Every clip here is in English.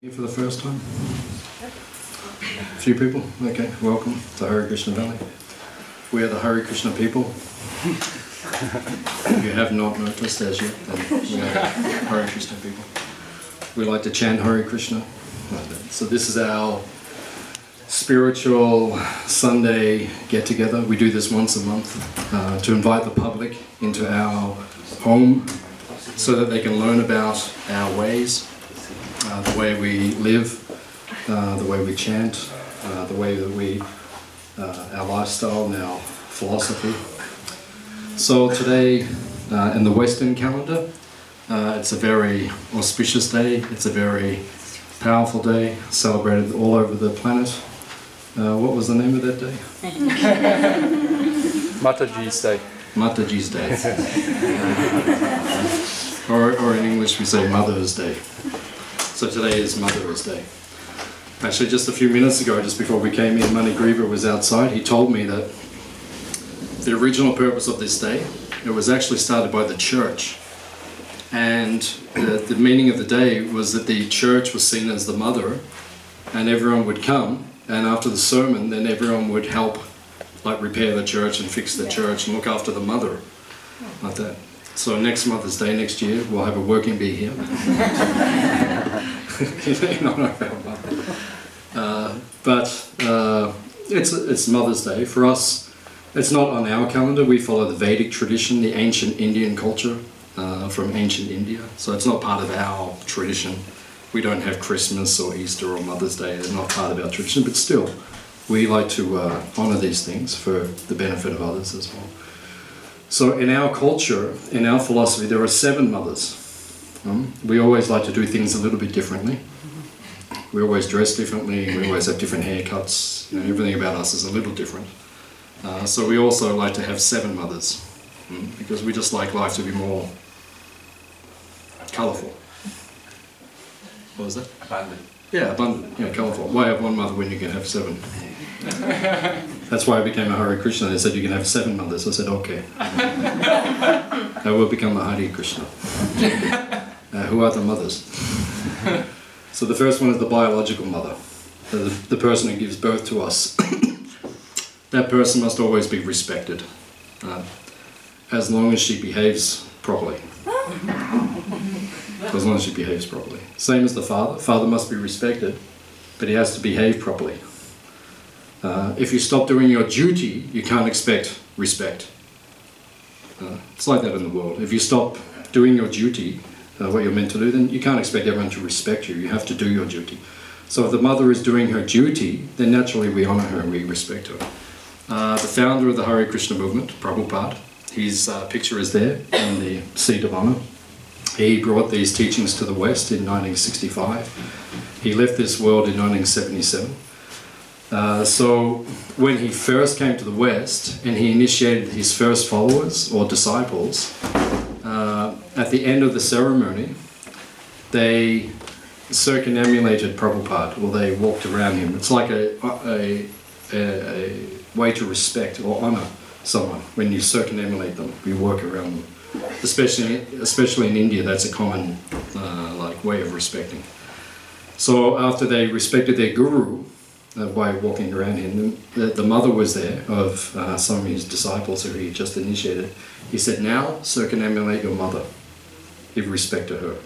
Here for the first time? A few people? Okay, welcome to Hare Krishna Valley. We are the Hare Krishna people. If you have not noticed as yet, then we are Hare Krishna people. We like to chant Hare Krishna. So this is our spiritual Sunday get-together. We do this once a month to invite the public into our home so that they can learn about our ways, the way we live, the way we chant, the way that we, our lifestyle and our philosophy. So today, in the Western calendar, it's a very auspicious day, it's a very powerful day, celebrated all over the planet. What was the name of that day? Mataji's Day. Mataji's Day. Or in English we say Mother's Day. So today is Mother's Day. Actually, just a few minutes ago, just before we came in, Mani Griva was outside. He told me that the original purpose of this day, it was actually started by the church. And the meaning of the day was that the church was seen as the mother, and everyone would come, and after the sermon, then everyone would help, like repair the church and fix the church and look after the mother, like that. So next Mother's Day, next year, we'll have a working bee here. It's Mother's Day. For us, it's not on our calendar. We follow the Vedic tradition, the ancient Indian culture from ancient India. So it's not part of our tradition. We don't have Christmas or Easter or Mother's Day. They're not part of our tradition, but still, we like to honour these things for the benefit of others as well. So in our culture, in our philosophy, there are 7 mothers. We always like to do things a little bit differently. We always dress differently, we always have different haircuts, you know, everything about us is a little different. So we also like to have 7 mothers, because we just like life to be more colourful. What was that? Abundant. Yeah, abundant, yeah, colourful. Why have 1 mother when you can have 7? That's why I became a Hare Krishna. They said you can have 7 mothers. I said, okay. I will become a Hare Krishna. Who are the mothers? So the first one is the biological mother, the person who gives birth to us. That person must always be respected, as long as she behaves properly. As long as she behaves properly. Same as the father. Father must be respected, but he has to behave properly. If you stop doing your duty, you can't expect respect. It's like that in the world. If you stop doing your duty, what you're meant to do, then you can't expect everyone to respect you. You have to do your duty. So if the mother is doing her duty, then naturally we honour her and we respect her. The founder of the Hare Krishna movement, Prabhupada, his picture is there in the seat of honour. He brought these teachings to the West in 1965. He left this world in 1977. So when he first came to the West and he initiated his first followers or disciples, at the end of the ceremony they circumambulated Prabhupada, or they walked around him. It's like a way to respect or honour someone. When you circumambulate them, you walk around them. Especially in India, that's a common way of respecting. So after they respected their guru by walking around him, the mother was there of some of his disciples who he just initiated. He said, now circumambulate your mother, give respect to her.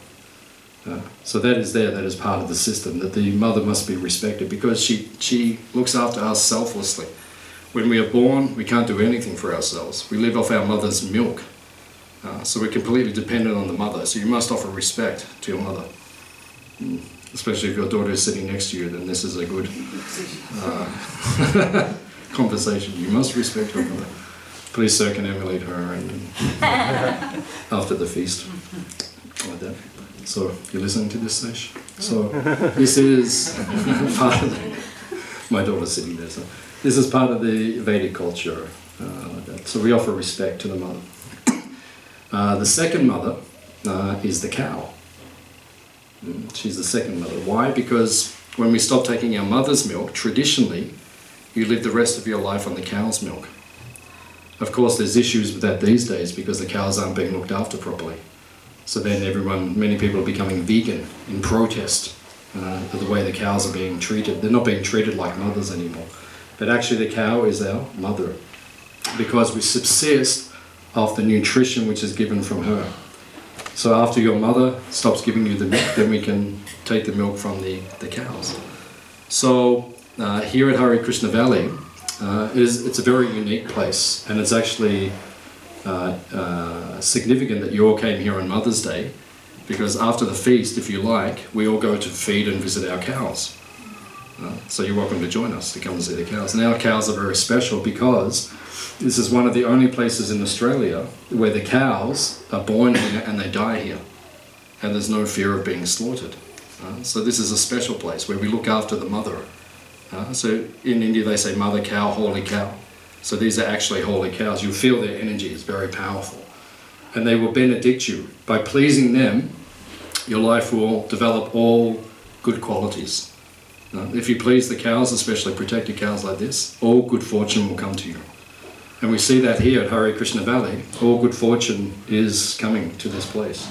So that is there, that is part of the system, that the mother must be respected because she looks after us selflessly. When we are born, we can't do anything for ourselves. We live off our mother's milk. So we're completely dependent on the mother, so you must offer respect to your mother. Especially if your daughter is sitting next to you, then this is a good conversation. You must respect your mother. Please circumambulate her and after the feast. Like that. So you're listening to this, Sesh? So this is part of my daughter's sitting there. So this is part of the Vedic culture. Like that. So we offer respect to the mother. The second mother is the cow. She's the second mother. Why? Because when we stop taking our mother's milk, traditionally, you live the rest of your life on the cow's milk. Of course, there's issues with that these days because the cows aren't being looked after properly. So then many people are becoming vegan in protest the way the cows are being treated. They're not being treated like mothers anymore. But actually the cow is our mother, because we subsist off the nutrition which is given from her. So after your mother stops giving you the milk, then we can take the milk from the cows. So here at Hare Krishna Valley, it's a very unique place, and it's actually significant that you all came here on Mother's Day, because after the feast, if you like, we all go to feed and visit our cows. So you're welcome to join us to come and see the cows. And our cows are very special because this is one of the only places in Australia where the cows are born here and they die here, and there's no fear of being slaughtered. So this is a special place where we look after the mother. So in India they say mother cow, holy cow. So these are actually holy cows. You feel their energy is very powerful. And they will benedict you. By pleasing them, your life will develop all good qualities. If you please the cows, especially protected cows like this, all good fortune will come to you. And we see that here at Hare Krishna Valley. All good fortune is coming to this place.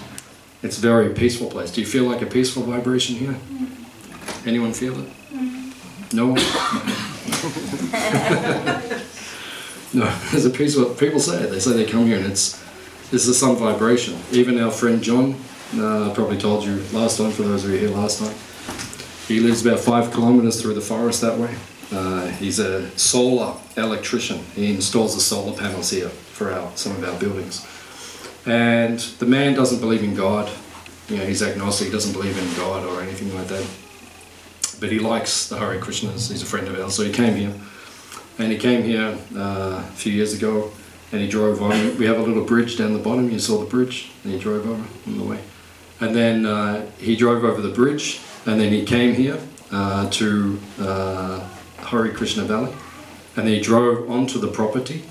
It's a very peaceful place. Do you feel like a peaceful vibration here? Anyone feel it? No? No, there's a peaceful, people say it. They say they come here and this is some vibration. Even our friend John, I probably told you last time, for those of you here last time, he lives about 5 kilometres through the forest that way. He's a solar electrician. He installs the solar panels here for some of our buildings. And the man doesn't believe in God. You know, he's agnostic, he doesn't believe in God or anything like that. But he likes the Hare Krishnas. He's a friend of ours, so he came here. And he came here a few years ago, and he drove on. We have a little bridge down the bottom. You saw the bridge, and he drove over on the way. And then he drove over the bridge, and then he came here to Hare Krishna Valley, and then he drove onto the property.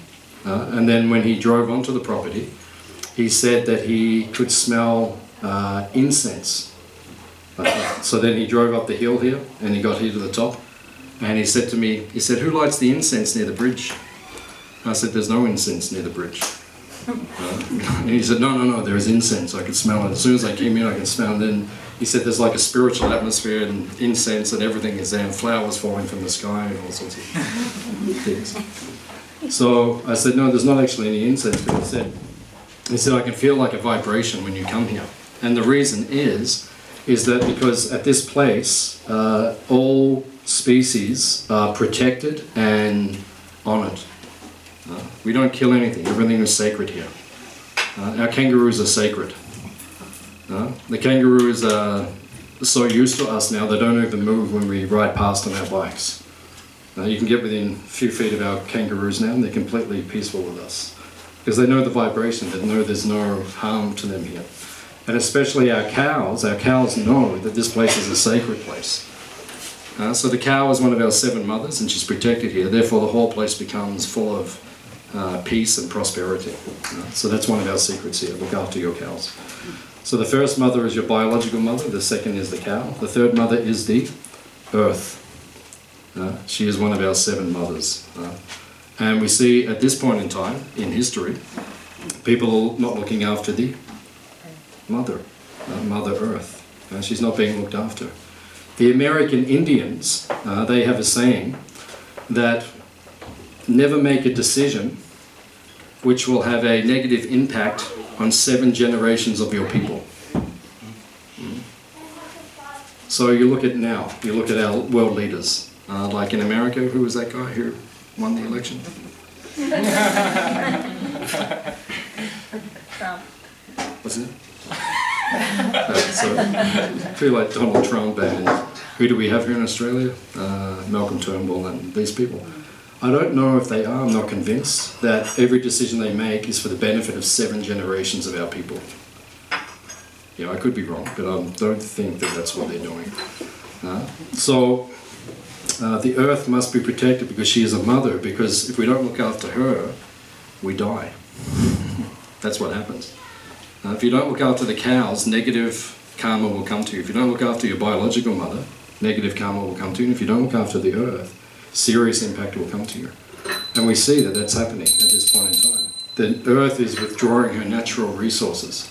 And then when he drove onto the property, he said that he could smell incense. So then he drove up the hill here, and he got here to the top, and he said to me, he said, "Who lights the incense near the bridge?" I said, "There's no incense near the bridge." And he said, no, there is incense. I could smell it. As soon as I came in, I could smell it. And then he said, there's like a spiritual atmosphere and incense and everything is there, and flowers falling from the sky and all sorts of things. So I said, no, there's not actually any incense. But he said, I can feel like a vibration when you come here. And the reason is that because at this place, all species are protected and honoured. We don't kill anything. Everything is sacred here. Our kangaroos are sacred. The kangaroos are so used to us now, they don't even move when we ride past on our bikes. You can get within a few feet of our kangaroos now, and they're completely peaceful with us. Because they know the vibration, they know there's no harm to them here. And especially our cows know that this place is a sacred place. So the cow is one of our 7 mothers, and she's protected here. Therefore the whole place becomes full of peace and prosperity. So that's one of our secrets here. Look after your cows. So the first mother is your biological mother, the second is the cow, the third mother is the earth. She is one of our 7 mothers. And we see at this point in time, in history, people not looking after the mother, Mother Earth. She's not being looked after. The American Indians, they have a saying that never make a decision which will have a negative impact on 7 generations of your people. So you look at now, you look at our world leaders, like in America, who was that guy who won the election? Trump. Wasn't it? So I feel like Donald Trump, and who do we have here in Australia? Malcolm Turnbull and these people. I don't know if they are, I'm not convinced, that every decision they make is for the benefit of 7 generations of our people. Yeah, I could be wrong, but I don't think that that's what they're doing. So the earth must be protected because she is a mother, because if we don't look after her, we die. That's what happens. If you don't look after the cows, negative karma will come to you. If you don't look after your biological mother, negative karma will come to you. And if you don't look after the earth, serious impact will come to you. And we see that that's happening at this point in time. The earth is withdrawing her natural resources.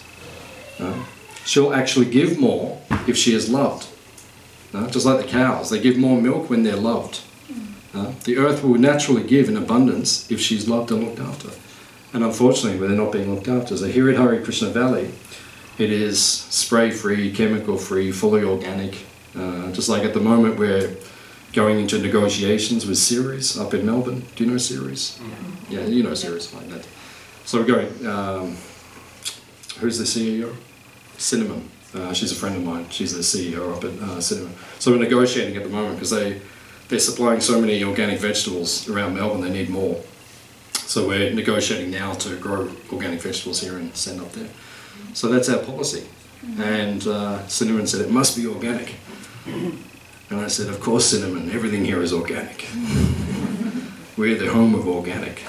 She'll actually give more if she is loved. just like the cows. They give more milk when they're loved. The earth will naturally give in abundance if she's loved and looked after. And unfortunately, when they're not being looked after. So here at Hare Krishna Valley, it is spray-free, chemical-free, fully organic. Just like at the moment we're going into negotiations with Ceres up in Melbourne. Do you know Ceres? Yeah, you know Ceres like that. So we're going, who's the CEO? Cinnamon. She's a friend of mine. She's the CEO up at Cinnamon. So we're negotiating at the moment because they're supplying so many organic vegetables around Melbourne, they need more. So we're negotiating now to grow organic vegetables here and send up there. So that's our policy. And Cinnamon said, it must be organic. And I said, of course, Cinnamon, everything here is organic. We're the home of organic.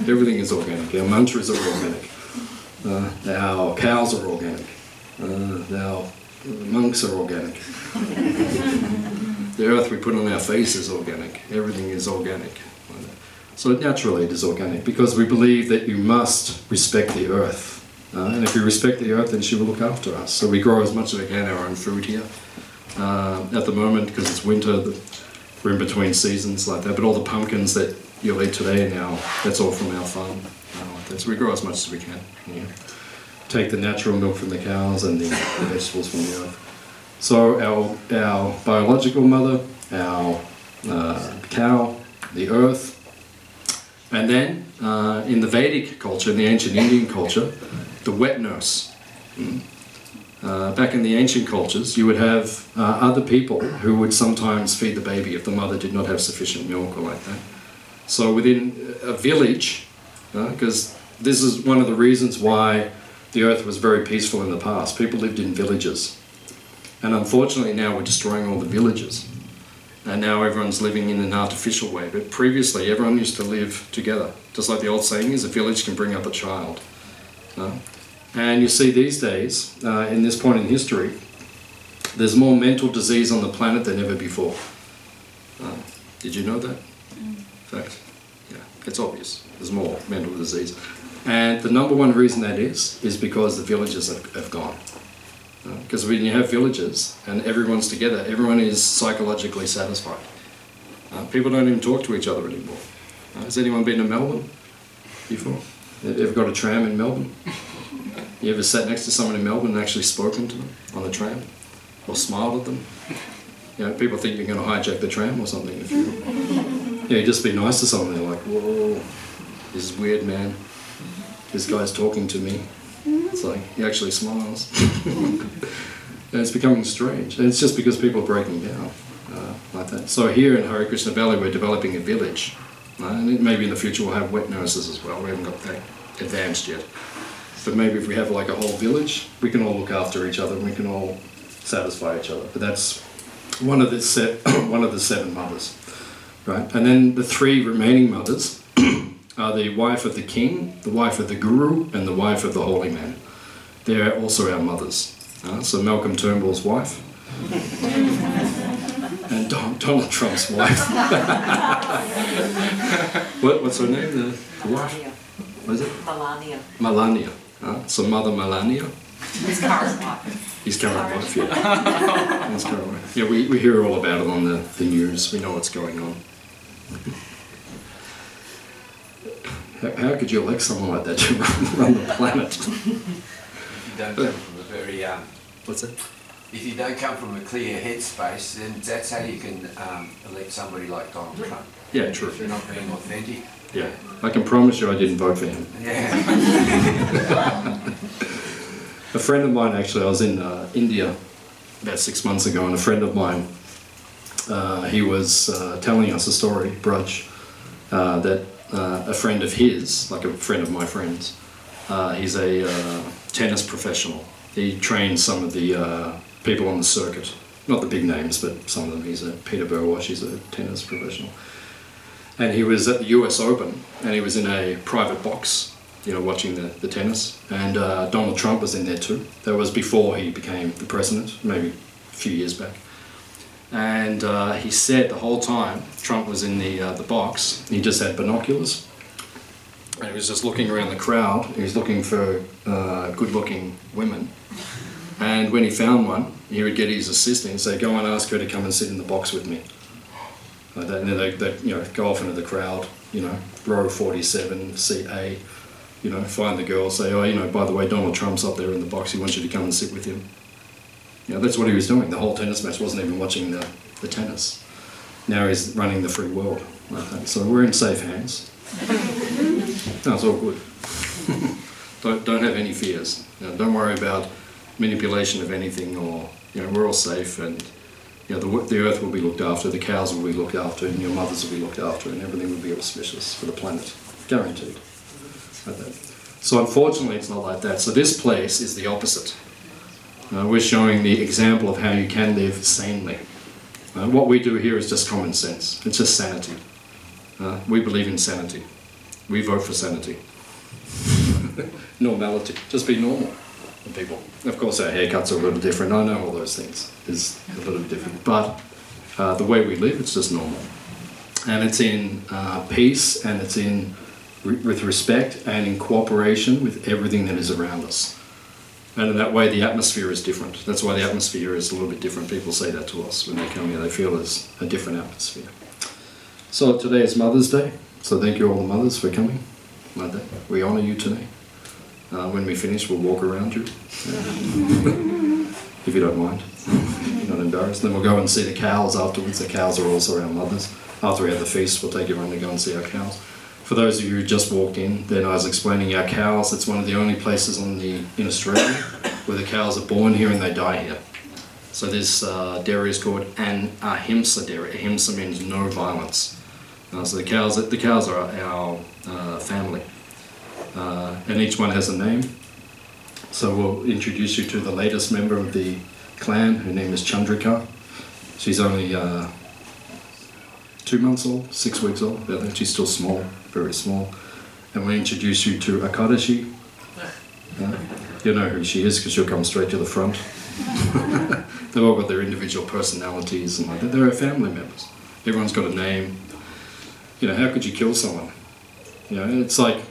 Everything is organic. Our mantras are organic. Our cows are organic. Our monks are organic. The earth we put on our face is organic. Everything is organic. So naturally it is organic because we believe that you must respect the earth. And if you respect the earth, then she will look after us. So we grow as much as we can our own food here. At the moment, because it's winter, we're in between seasons like that. But all the pumpkins that you'll eat today now, that's all from our farm. So we grow as much as we can. Yeah. Take the natural milk from the cows and the vegetables from the earth. So our biological mother, our cow, the earth, and then in the Vedic culture, in the ancient Indian culture, the wet nurse. Back in the ancient cultures, you would have other people who would sometimes feed the baby if the mother did not have sufficient milk or like that. So within a village, because this is one of the reasons why the earth was very peaceful in the past. People lived in villages. And unfortunately now we're destroying all the villages. And now everyone's living in an artificial way. But previously everyone used to live together. Just like the old saying is, a village can bring up a child. And you see these days, in this point in history, there's more mental disease on the planet than ever before. Did you know that? In fact, yeah, it's obvious. There's more mental disease. And the number one reason that is because the villages have gone. Because when you have villages and everyone's together, everyone is psychologically satisfied. People don't even talk to each other anymore. Has anyone been to Melbourne before? Ever got a tram in Melbourne? You ever sat next to someone in Melbourne and actually spoken to them on the tram? Or smiled at them? You know, people think you're going to hijack the tram or something. If you just be nice to someone, they're like, whoa, this is weird, man. This guy's talking to me. It's like, he actually smiles. And it's becoming strange. And it's just because people are breaking down like that. So here in Hare Krishna Valley, we're developing a village. And maybe in the future we'll have wet nurses as well. We haven't got that advanced yet. But maybe if we have like a whole village, we can all look after each other and we can all satisfy each other. But that's one of the seven mothers. Right? And then the three remaining mothers are the wife of the king, the wife of the guru, and the wife of the holy man. They're also our mothers. So Malcolm Turnbull's wife, and Donald Trump's wife. What's her name? The wife? What is it? Melania. Melania. So Mother Melania. His current wife. His current wife, yeah. His current wife. Yeah, we hear all about it on the news. We know what's going on. How could you elect someone like that to run the planet? If you don't come from a very what's that? If you don't come from a clear headspace, then that's how you can elect somebody like Donald Trump. Yeah, true. If you're not being authentic. Yeah, I can promise you I didn't vote for him. Yeah. A friend of mine, actually, I was in India about 6 months ago, and a friend of mine, he was telling us a story, Brudge, that a friend of his, like a friend of my friends, he's a tennis professional. He trains some of the people on the circuit, not the big names, but some of them. He's a Peter Burwash, he's a tennis professional. And he was at the US Open, and he was in a private box, you know, watching the tennis. And Donald Trump was in there too. That was before he became the president, maybe a few years back. And he said the whole time Trump was in the box, he just had binoculars. And he was just looking around the crowd. He was looking for good-looking women. And when he found one, he would get his assistant and say, go and ask her to come and sit in the box with me. Like that. And then they'd go off into the crowd, row 47, seat A, find the girl, say, oh, by the way, Donald Trump's up there in the box, he wants you to come and sit with him. That's what he was doing. The whole tennis match wasn't even watching the tennis. Now he's running the free world. Like that. So we're in safe hands. No, it's all good. Don't have any fears. Don't worry about manipulation of anything, or we're all safe, and the earth will be looked after, the cows will be looked after, and your mothers will be looked after, and everything will be auspicious for the planet, guaranteed. Like that. So unfortunately, it's not like that. So this place is the opposite. We're showing the example of how you can live sanely. What we do here is just common sense. It's just sanity. We believe in sanity. We vote for sanity. Normality. Just be normal, people. Of course, our haircuts are a little different. I know all those things. It's a little bit different. But the way we live, it's just normal. And it's in peace, and it's with respect, and in cooperation with everything that is around us. And in that way, the atmosphere is different. That's why the atmosphere is a little bit different. People say that to us when they come here. They feel there's a different atmosphere. So today is Mother's Day. So thank you all the mothers for coming. Like that. We honour you today. When we finish, we'll walk around you. If you don't mind. You're not embarrassed. Then we'll go and see the cows afterwards. The cows are also our mothers. After we have the feast, we'll take you around to go and see our cows. For those of you who just walked in, then I was explaining our cows. It's one of the only places in Australia where the cows are born here and they die here. So this dairy is called an ahimsa dairy. Ahimsa means no violence. So the cows are our family. And each one has a name. So we'll introduce you to the latest member of the clan. Her name is Chandrika. She's only 2 months old, 6 weeks old. She's still small, very small. And we'll introduce you to Akadashi. You know who she is because she'll come straight to the front. They've all got their individual personalities and like that. They're our family members. Everyone's got a name. How could you kill someone? It's like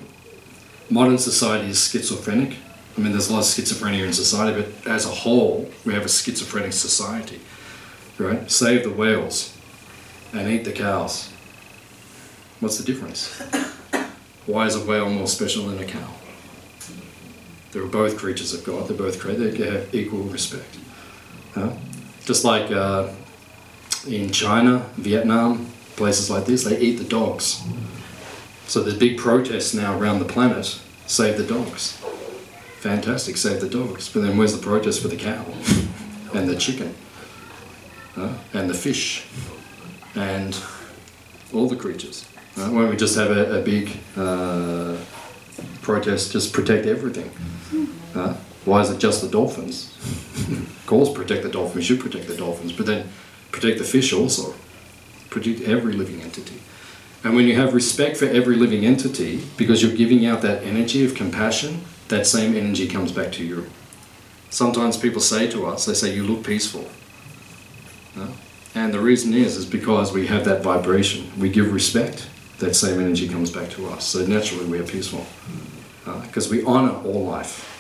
modern society is schizophrenic. I mean, there's a lot of schizophrenia in society, but as a whole, we have a schizophrenic society. Right? Save the whales and eat the cows. What's the difference? Why is a whale more special than a cow? They're both creatures of God. They're both created. They have equal respect. Just like in China, Vietnam, places like this, they eat the dogs. So there's big protests now around the planet. Save the dogs. Fantastic, save the dogs. But then where's the protest for the cow? And the chicken? And the fish? And all the creatures? Why don't we just have a big protest, just protect everything? Why is it just the dolphins? Of course, protect the dolphins, we should protect the dolphins, but then protect the fish also. Protect every living entity. And when you have respect for every living entity, because you're giving out that energy of compassion, that same energy comes back to you. Sometimes people say to us, they say, you look peaceful. And the reason is because we have that vibration. We give respect, that same energy comes back to us. So naturally we are peaceful. Because we honour all life.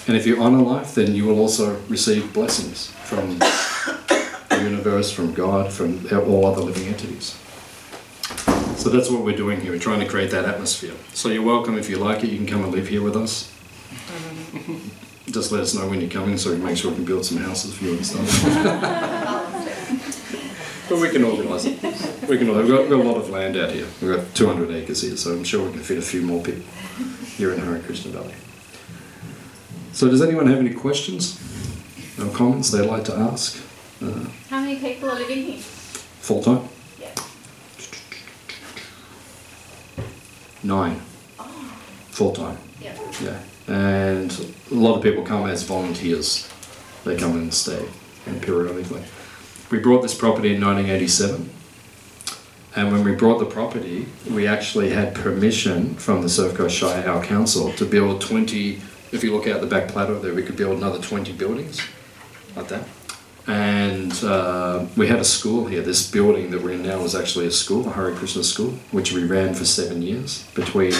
And if you honour life, then you will also receive blessings from the universe, from God, from all other living entities. So that's what we're doing here. We're trying to create that atmosphere. So you're welcome if you like it. You can come and live here with us. Just let us know when you're coming so we can make sure we can build some houses for you and stuff. But we can organise it. We've got a lot of land out here. We've got 200 acres here, so I'm sure we can fit a few more people here in Hare Krishna Valley. So does anyone have any questions or comments they'd like to ask? How many people are living here? Full time? Yeah. 9. Oh. Full time. Yeah. Yeah. And a lot of people come as volunteers. They come and stay periodically. We bought this property in 1987. And when we bought the property, we actually had permission from the Surf Coast Shire, our council, to build 20, if you look out the back plateau there, we could build another 20 buildings, like that. And we had a school here. This building that we're in now was actually a school, a Hare Krishna school, which we ran for 7 years, between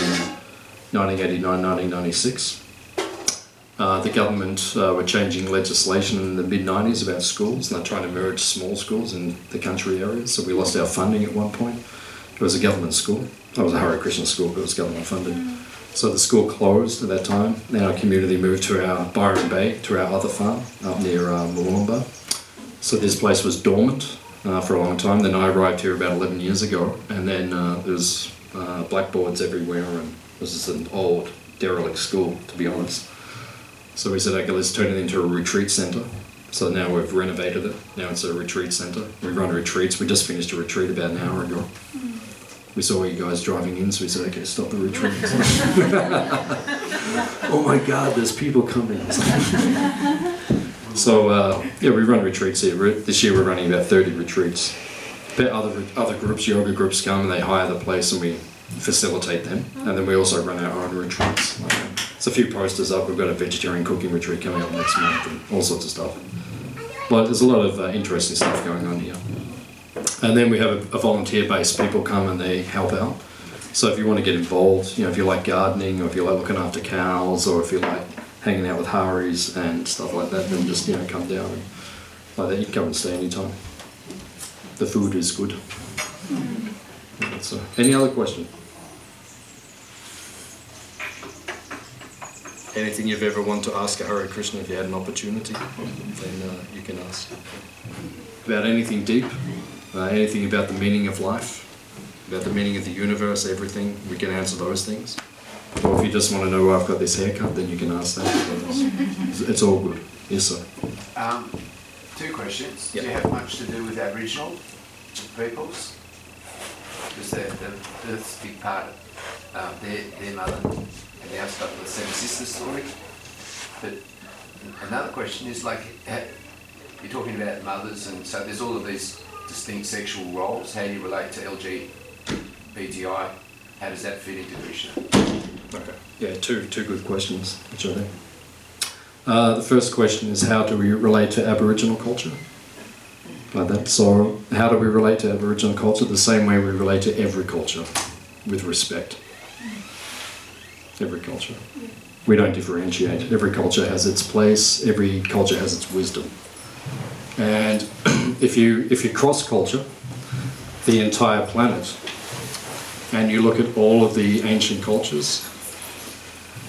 1989 and 1996. The government were changing legislation in the mid-90s about schools, and they're trying to merge small schools in the country areas, so we lost our funding at one point. It was a government school. It was a Hare Krishna school, but it was government funded. So the school closed at that time, and our community moved to our Byron Bay, to our other farm up near Mooloolaba. So this place was dormant for a long time. Then I arrived here about 11 years ago, and then there was blackboards everywhere, and it was just an old, derelict school, to be honest. So we said, okay, let's turn it into a retreat centre. So now we've renovated it. Now it's a retreat centre. We run retreats. We just finished a retreat about an hour ago. We saw you guys driving in, so we said, okay, stop the retreat. Oh my God, there's people coming. So yeah, we run retreats here. This year we're running about 30 retreats. Other groups, yoga groups come and they hire the place and we facilitate them. And then we also run our own retreats. There's a few posters up. We've got a vegetarian cooking retreat coming up next month and all sorts of stuff. But there's a lot of interesting stuff going on here. And then we have a volunteer base. People come and they help out. So if you want to get involved, you know, if you like gardening, or if you like looking after cows, or if you like hanging out with Haris and stuff like that, then just, you know, come down and like that. You can come and stay anytime. The food is good. So, any other question? Anything you've ever wanted to ask a Hare Krishna, if you had an opportunity, then you can ask. About anything deep, anything about the meaning of life, about the meaning of the universe, everything, we can answer those things. Or if you just want to know why I've got this haircut, then you can ask that. It's all good. Yes, sir. 2 questions. Yep. Do you have much to do with Aboriginal peoples? Because that's a big part of their mother and the outstuff of the Seven Sisters story. But another question is, like, you're talking about mothers, and so there's all of these distinct sexual roles. How do you relate to LGBTI? How does that fit into Krishna? Okay. Yeah, two good questions, which I think. The first question is, how do we relate to Aboriginal culture? Like that. So, how do we relate to Aboriginal culture? The same way we relate to every culture, with respect. Every culture. We don't differentiate. Every culture has its place. Every culture has its wisdom. And if you cross culture, the entire planet, and you look at all of the ancient cultures,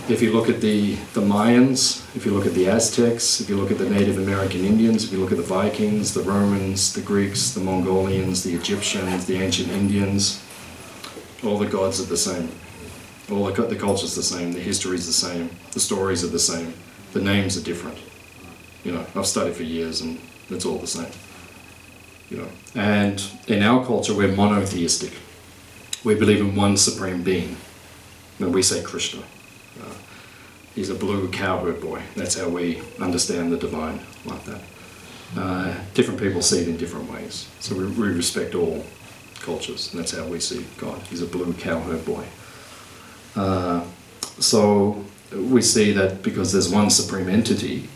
if you look at the Mayans, if you look at the Aztecs, if you look at the Native American Indians, if you look at the Vikings, the Romans, the Greeks, the Mongolians, the Egyptians, the ancient Indians, all the gods are the same. All the culture's the same, the history's the same, the stories are the same, the names are different. You know, I've studied for years and it's all the same. You know, and in our culture we're monotheistic. We believe in one supreme being. And we say Krishna. He's a blue cowherd boy. That's how we understand the divine, like that. Different people see it in different ways. So we respect all cultures, and that's how we see God. He's a blue cowherd boy. So we see that because there's one supreme entity,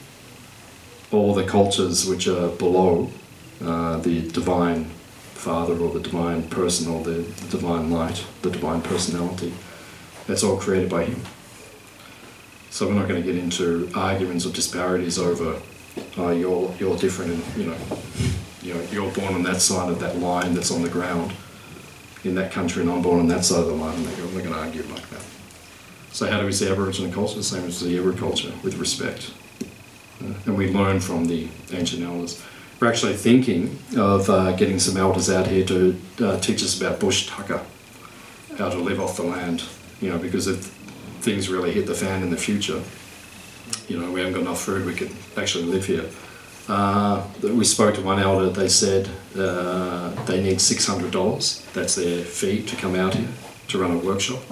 all the cultures which are below the divine Father or the divine person or the divine light, the divine personality, that's all created by him. So we're not going to get into arguments or disparities over you're different and you know you're born on that side of that line that's on the ground in that country and I'm born on that side of the line. I'm not going to argue like that. So how do we see Aboriginal culture? The same as the every culture, with respect. And we learn from the ancient elders. We're actually thinking of getting some elders out here to teach us about bush tucker, how to live off the land, you know, because if things really hit the fan in the future, you know, we haven't got enough food, we could actually live here. We spoke to one elder, they said they need $600, that's their fee to come out here to run a workshop.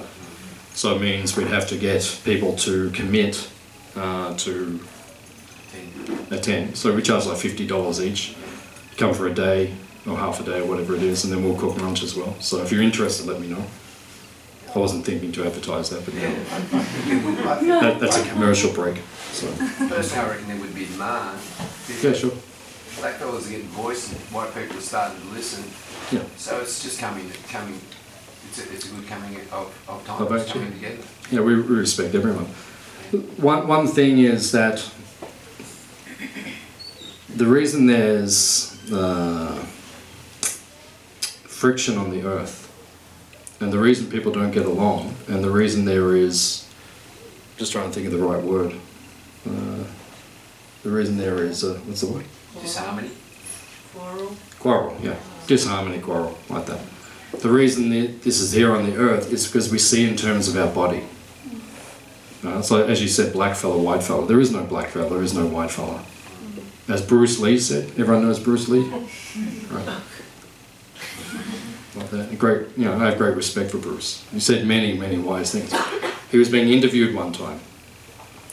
So it means we'd have to get people to commit to attend. So we charge like $50 each, come for a day or half a day or whatever it is, and then we'll cook lunch as well. So if you're interested, let me know. I wasn't thinking to advertise that, but that's a commercial break. So. Personally, I reckon there would be demand. Yeah, sure. Black fellas are getting voice and white people are starting to listen. Yeah. So it's just coming. It's a good coming of time. It's coming together. Yeah, we respect everyone. One thing is that the reason there's friction on the earth, and the reason people don't get along, and the reason there is, just trying to think of the right word, the reason there is, what's the word? Disharmony. Quarrel, yeah. Disharmony, quarrel, like that. The reason this is here on the earth is because we see in terms of our body. So as you said, black fella, white fella. There is no black fella, there is no white fella. As Bruce Lee said, everyone knows Bruce Lee? Right. Like that. Great, I have great respect for Bruce. He said many, many wise things. He was being interviewed one time.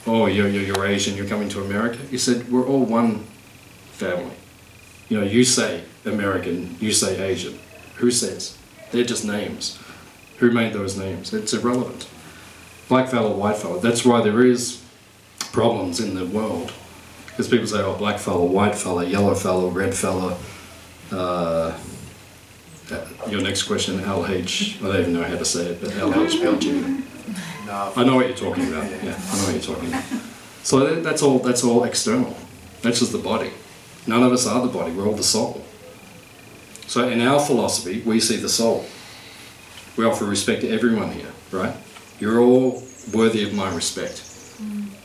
Oh, you're Asian, you're coming to America? He said, we're all one family. You say American, you say Asian. Who says? They're just names. Who made those names? It's irrelevant. Black fella, white fella. That's why there is problems in the world. Because people say, oh, black fella, white fella, yellow fella, red fella. Your next question, LH, I don't even know how to say it, but LHBLG. No. I know what you're talking about. Yeah, I know what you're talking about. So that's all external. That's just the body. None of us are the body. We're all the soul. So in our philosophy, we see the soul. We offer respect to everyone here, right? You're all worthy of my respect.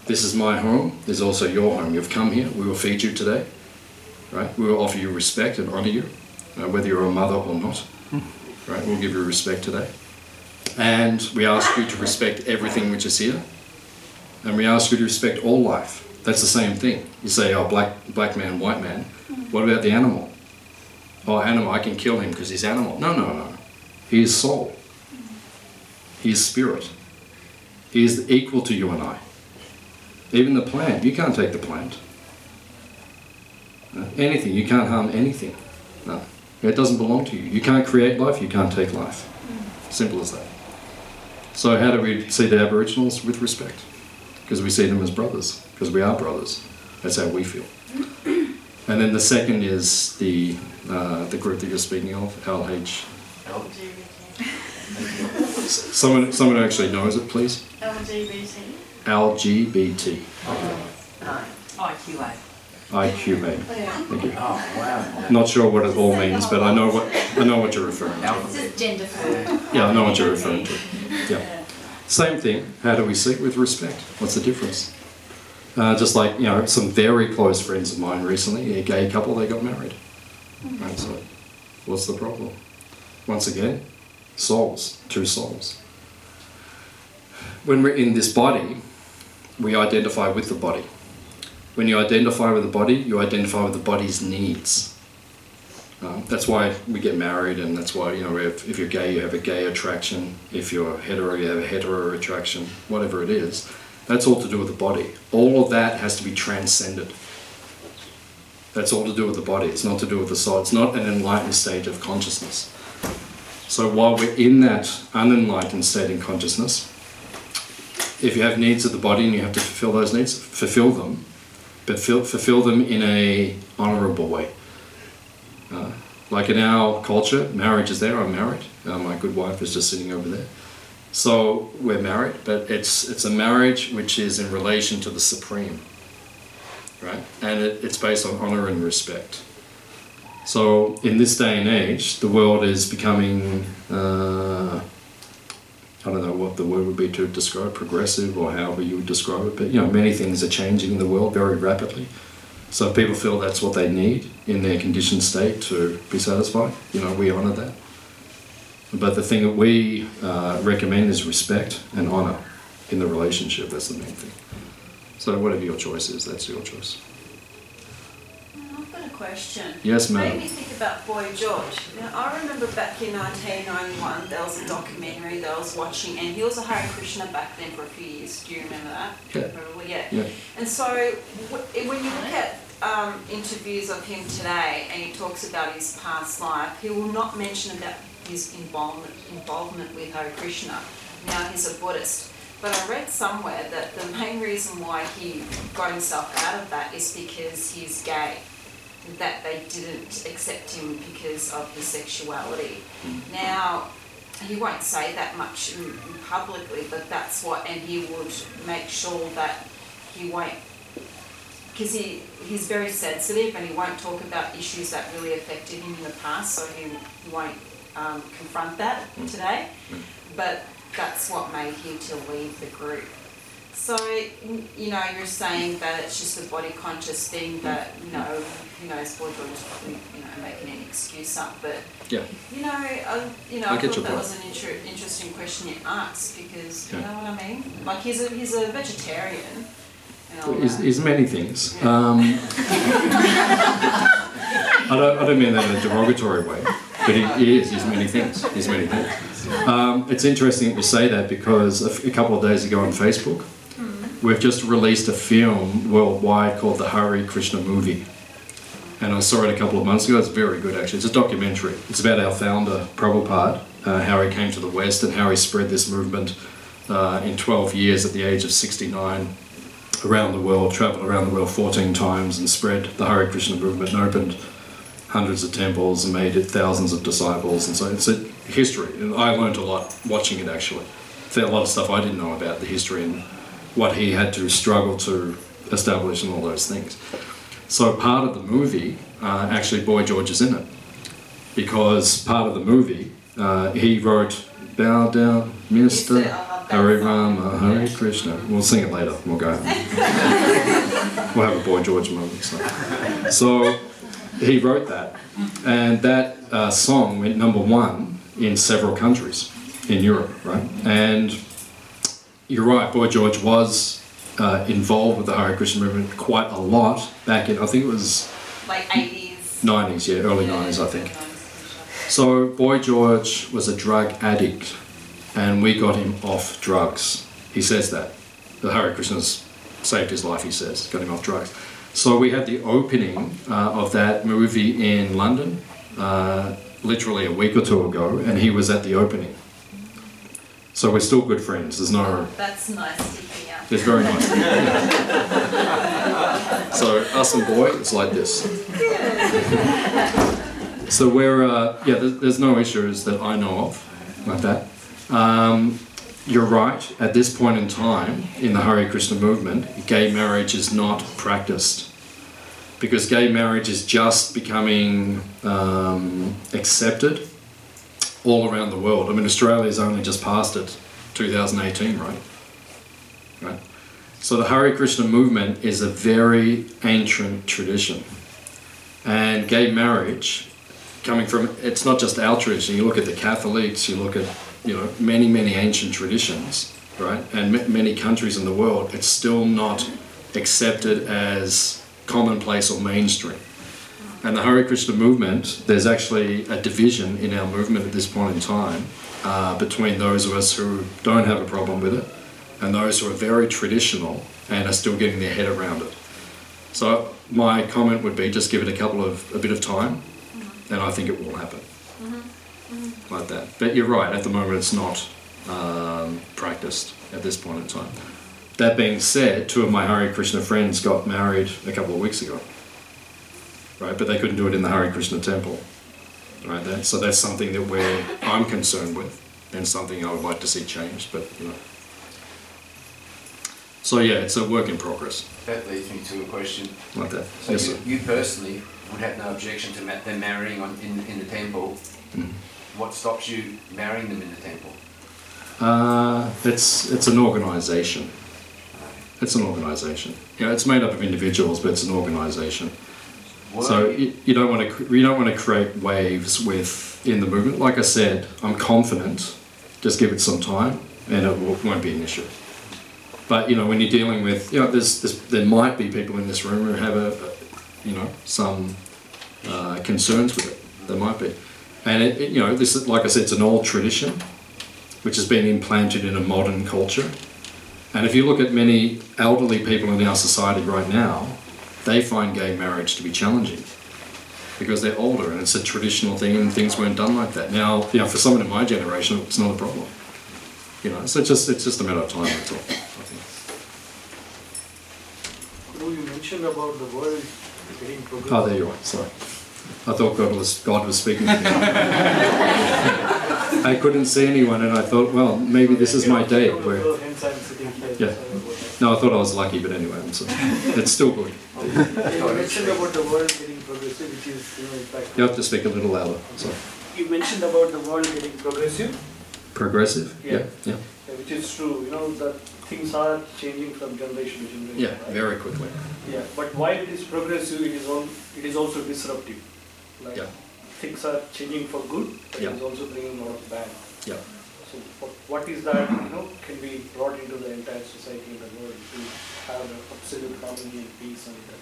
This is my home. There's also your home. You've come here. We will feed you today, right? We will offer you respect and honour you, whether you're a mother or not, right? We'll give you respect today. And we ask you to respect everything which is here. And we ask you to respect all life. That's the same thing. You say, oh, black man, white man. What about the animal? Oh, animal, I can kill him because he's animal. No. He is soul. He is spirit. He is equal to you and I. Even the plant, you can't take the plant. Anything, you can't harm anything. No, it doesn't belong to you. You can't create life, you can't take life. Simple as that. So how do we see the Aboriginals? With respect. Because we see them as brothers. Because we are brothers. That's how we feel. And then the second is the group that you're speaking of, LH. Someone who actually knows it, please. LGBT. LGBT. IQA. IQA. Thank you. Oh, wow. Not sure what it all means, but I know what you're referring to. It's just gender fluid. Yeah, I know what you're referring to. Yeah. Same thing. How do we see it? With respect? What's the difference? Just like, some very close friends of mine recently, a gay couple, they got married. Right, so what's the problem? Once again, souls, two souls. When we're in this body, we identify with the body. When you identify with the body, you identify with the body's needs. That's why we get married, and that's why, if you're gay, you have a gay attraction. If you're hetero, you have a hetero attraction. Whatever it is, that's all to do with the body. All of that has to be transcended. That's all to do with the body. It's not to do with the soul. It's not an enlightened stage of consciousness. So while we're in that unenlightened state in consciousness, if you have needs of the body and you have to fulfill those needs, fulfill them, but fulfill them in a honourable way. Like in our culture, marriage is there. I'm married. My good wife is just sitting over there. So we're married, but it's a marriage which is in relation to the Supreme, right? And it's based on honour and respect. So in this day and age, the world is becoming, I don't know what the word would be to describe, progressive or however you would describe it, but many things are changing in the world very rapidly. So if people feel that's what they need in their conditioned state to be satisfied, we honour that. But the thing that we recommend is respect and honour in the relationship. That's the main thing. So whatever your choice is, that's your choice. I've got a question. Yes, ma'am. Made me think about Boy George. Now, I remember back in 1991, there was a documentary that I was watching, and he was a Hare Krishna back then for a few years. Do you remember that? Yeah. Probably, yeah. Yeah. And so, when you look at interviews of him today, and he talks about his past life, he will not mention about his involvement with Hare Krishna. Now he's a Buddhist. But I read somewhere that the main reason why he got himself out of that is because he's gay. That they didn't accept him because of his sexuality. Now, he won't say that much publicly, but that's what, and he would make sure that he won't, because he's very sensitive and he won't talk about issues that really affected him in the past, so he won't confront that today. But that's what made him to leave the group. So, you know, you're saying that it's just a body conscious thing that, you know, who knows, Boy George is probably, you know, making an excuse up, but, Yeah. you know, I thought that was an interesting question you asked, because, you know what I mean? Like, he's a vegetarian. And all that. He's many things. Yeah. I don't mean that in a derogatory way, but he is. He's many things. He's many things. It's interesting that you say that, because a couple of days ago on Facebook, we've just released a film worldwide called the Hare Krishna movie. And I saw it a couple of months ago. It's very good, actually. It's a documentary. It's about our founder, Prabhupada, how he came to the West and how he spread this movement in 12 years at the age of 69 around the world, travelled around the world 14 times and spread the Hare Krishna movement and opened hundreds of temples and made it thousands of disciples. And so it's a history. And I learned a lot watching it, actually. A lot of stuff I didn't know about the history and what he had to struggle to establish and all those things. So part of the movie, actually Boy George is in it, because part of the movie, he wrote "Bow Down, Mr. Hare Rama, Hare Krishna." We'll sing it later. We'll go. We'll have a Boy George moment. So he wrote that, and that song went #1 in several countries in Europe, right? And you're right, Boy George was involved with the Hare Krishna movement quite a lot back in, I think it was... Like 80s. 90s, yeah, early 90s, I think. So Boy George was a drug addict, and we got him off drugs. He says that. The Hare Krishna's saved his life, he says, got him off drugs. So we had the opening of that movie in London, literally a week or two ago, and he was at the opening. So we're still good friends. There's no... That's nice to hear. It's very nice. So us and Boy, it's like this. So we're, yeah, there's no issues that I know of like that. You're right, at this point in time in the Hare Krishna movement, gay marriage is not practiced, because gay marriage is just becoming accepted all around the world. I mean, Australia's only just passed it, 2018, right? Right. So the Hare Krishna movement is a very ancient tradition, and gay marriage, coming from, it's not just our tradition. You look at the Catholics, you look at, you know, many ancient traditions, right? And many countries in the world, it's still not accepted as commonplace or mainstream. And the Hare Krishna movement, there's actually a division in our movement at this point in time between those of us who don't have a problem with it and those who are very traditional and are still getting their head around it. So my comment would be, just give it a bit of time, and I think it will happen. Like that. But you're right, at the moment it's not practiced at this point in time. That being said, 2 of my Hare Krishna friends got married a couple of weeks ago. Right, but they couldn't do it in the Hare Krishna temple. Right, so that's something that I'm concerned with, and something I would like to see changed, but you know. So yeah, it's a work in progress. That leads me to a question. Like that. So yes, sir. you personally would have no objection to them marrying in the temple. What stops you marrying them in the temple? It's an organisation. It's an organisation. You know, it's made up of individuals, but it's an organisation. So you don't want to create waves in the movement. Like I said, I'm confident. Just give it some time, and it won't be an issue. But you know, when you're dealing with, you know, there might be people in this room who have some concerns with it. There might be, and you know, this is, like I said, it's an old tradition, which has been implanted in a modern culture. And if you look at many elderly people in our society right now, they find gay marriage to be challenging because they're older and it's a traditional thing and things weren't done like that. Now, you know, for someone in my generation, it's not a problem. You know, so it's just a matter of time, that's all, I think. Well, you mentioned about the world getting progressive. Oh, there you are, sorry. I thought God was speaking to me. I couldn't see anyone, and I thought, well, maybe this is my day. Where, Hence I'm sitting here. yeah. Sorry about that. No, I thought I was lucky, but anyway, it's still good. You mentioned about the world getting progressive, which is, in fact, You have to speak a little louder. Sorry. you mentioned about the world getting progressive, Progressive? Yeah. Yeah. which is true. That things are changing from generation to generation. Yeah, right? very quickly. Yeah, but while it is progressive, it is also disruptive. Like Yeah. things are changing for good, but Yeah. it is also bringing a lot of bad. Yeah. So what is that, can be brought into the entire society and the world to have an absolute harmony and peace and that?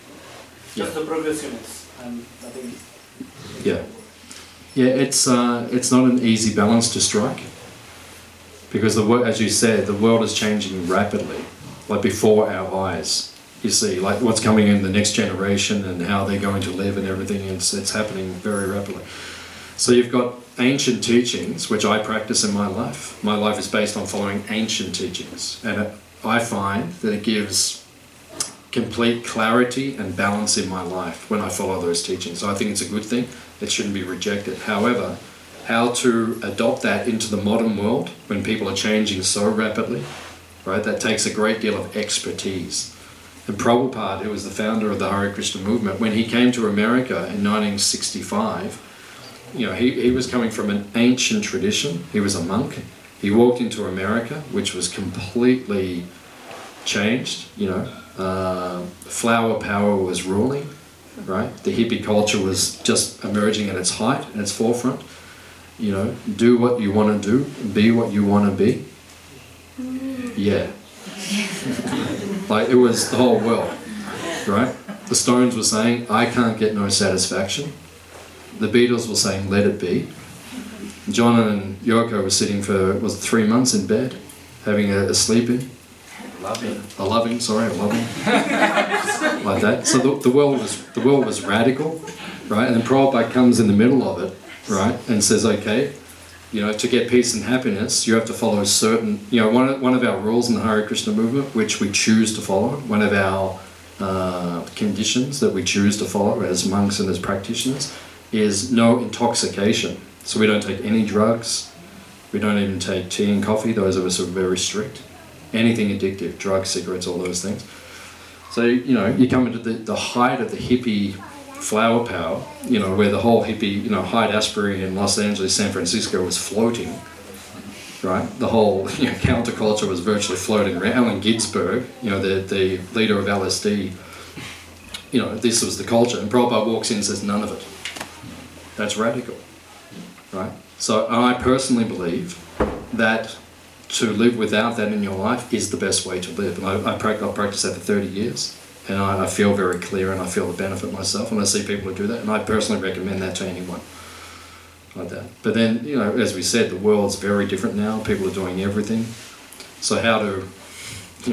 Just the progressiveness and nothing. Yeah. Yeah, it's not an easy balance to strike, because as you said, the world is changing rapidly, like before our eyes. You see, like what's coming in the next generation and how they're going to live and everything. It's happening very rapidly. So you've got ancient teachings, which I practice in my life. My life is based on following ancient teachings, and I find that it gives complete clarity and balance in my life when I follow those teachings. So I think it's a good thing. It shouldn't be rejected. However, how to adopt that into the modern world when people are changing so rapidly, right? That takes a great deal of expertise. And Prabhupada, who was the founder of the Hare Krishna movement, when he came to America in 1965, he was coming from an ancient tradition. He was a monk. He walked into America, which was completely changed. Flower power was ruling, right? The hippie culture was just emerging at its height, at its forefront. Do what you want to do, be what you want to be. Yeah. Like it was the whole world, right? The Stones were saying, I can't get no satisfaction. The Beatles were saying, let it be. John and Yoko were sitting for, 3 months in bed, having a sleep-in. A loving. Like that. So the world was radical, right? And then Prabhupada comes in the middle of it, right? And says, okay, to get peace and happiness, you have to follow certain, one of our rules in the Hare Krishna movement, which we choose to follow, one of our conditions that we choose to follow as monks and as practitioners, is no intoxication. So we don't take any drugs, we don't even take tea and coffee, those of us are very strict. Anything addictive, drugs, cigarettes, all those things. So, you come into the height of the hippie flower power, where the whole hippie, Hyde-Asbury in Los Angeles, San Francisco was floating, right? The whole counterculture was virtually floating around. Allen Ginsberg, the leader of LSD, this was the culture. And Prabhupada walks in and says, none of it. That's radical, right? So I personally believe that to live without that in your life is the best way to live. And I've practiced that for 30 years. And I feel very clear and I feel the benefit myself. And I see people who do that. And I personally recommend that to anyone like that. But then, as we said, the world's very different now. People are doing everything. So how to,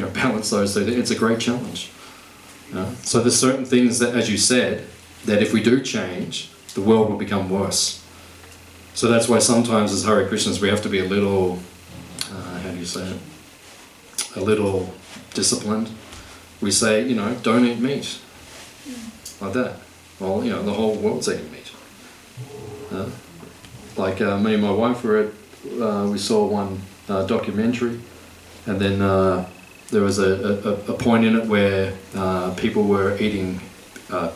balance those two, it's a great challenge. So there's certain things that, as you said, that if we do change, the world will become worse. So that's why sometimes as Hare Krishnas we have to be a little, how do you say it, a little disciplined. We say, don't eat meat, like that. Well, the whole world's eating meat. Like me and my wife we saw one documentary, and then there was a point in it where people were eating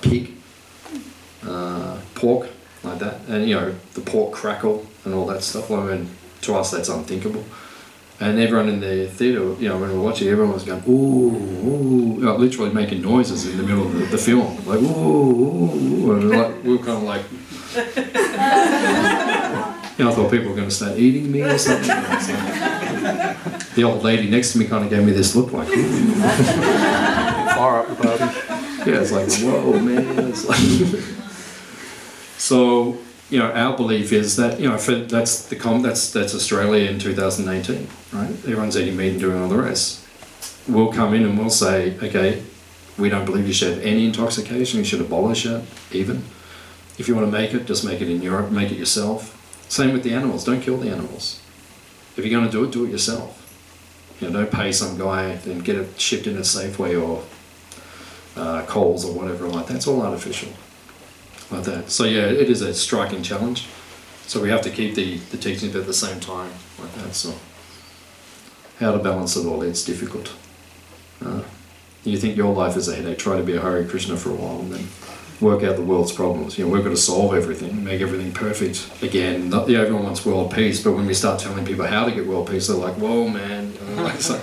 pig, pork, like that, and the pork crackle and all that stuff. I mean, to us that's unthinkable. And everyone in the theatre, when we were watching, everyone was going, ooh, ooh, literally making noises in the middle of the film, like ooh, ooh, and we were kind of like, I thought people were going to start eating me or something. The old lady next to me kind of gave me this look like, ooh. Fire up the party. Yeah, it's like, whoa, man. It's like so, our belief is that, that's Australia in 2018, right? Everyone's eating meat and doing all the rest. We'll come in and we'll say, okay, we don't believe you should have any intoxication, you should abolish it, even. If you want to make it, just make it in Europe, make it yourself. Same with the animals, don't kill the animals. If you're going to do it yourself. Don't pay some guy and get it shipped in a Safeway or Coles or whatever like that. It's all artificial, like that. So yeah, it is a striking challenge. So we have to keep the teachings at the same time, like that. So how to balance it all, it's difficult. You think your life is a headache, try to be a Hare Krishna for a while and then work out the world's problems. You know, we've got to solve everything, make everything perfect. Again, everyone wants world peace, but when we start telling people how to get world peace, they're like, whoa, man. So,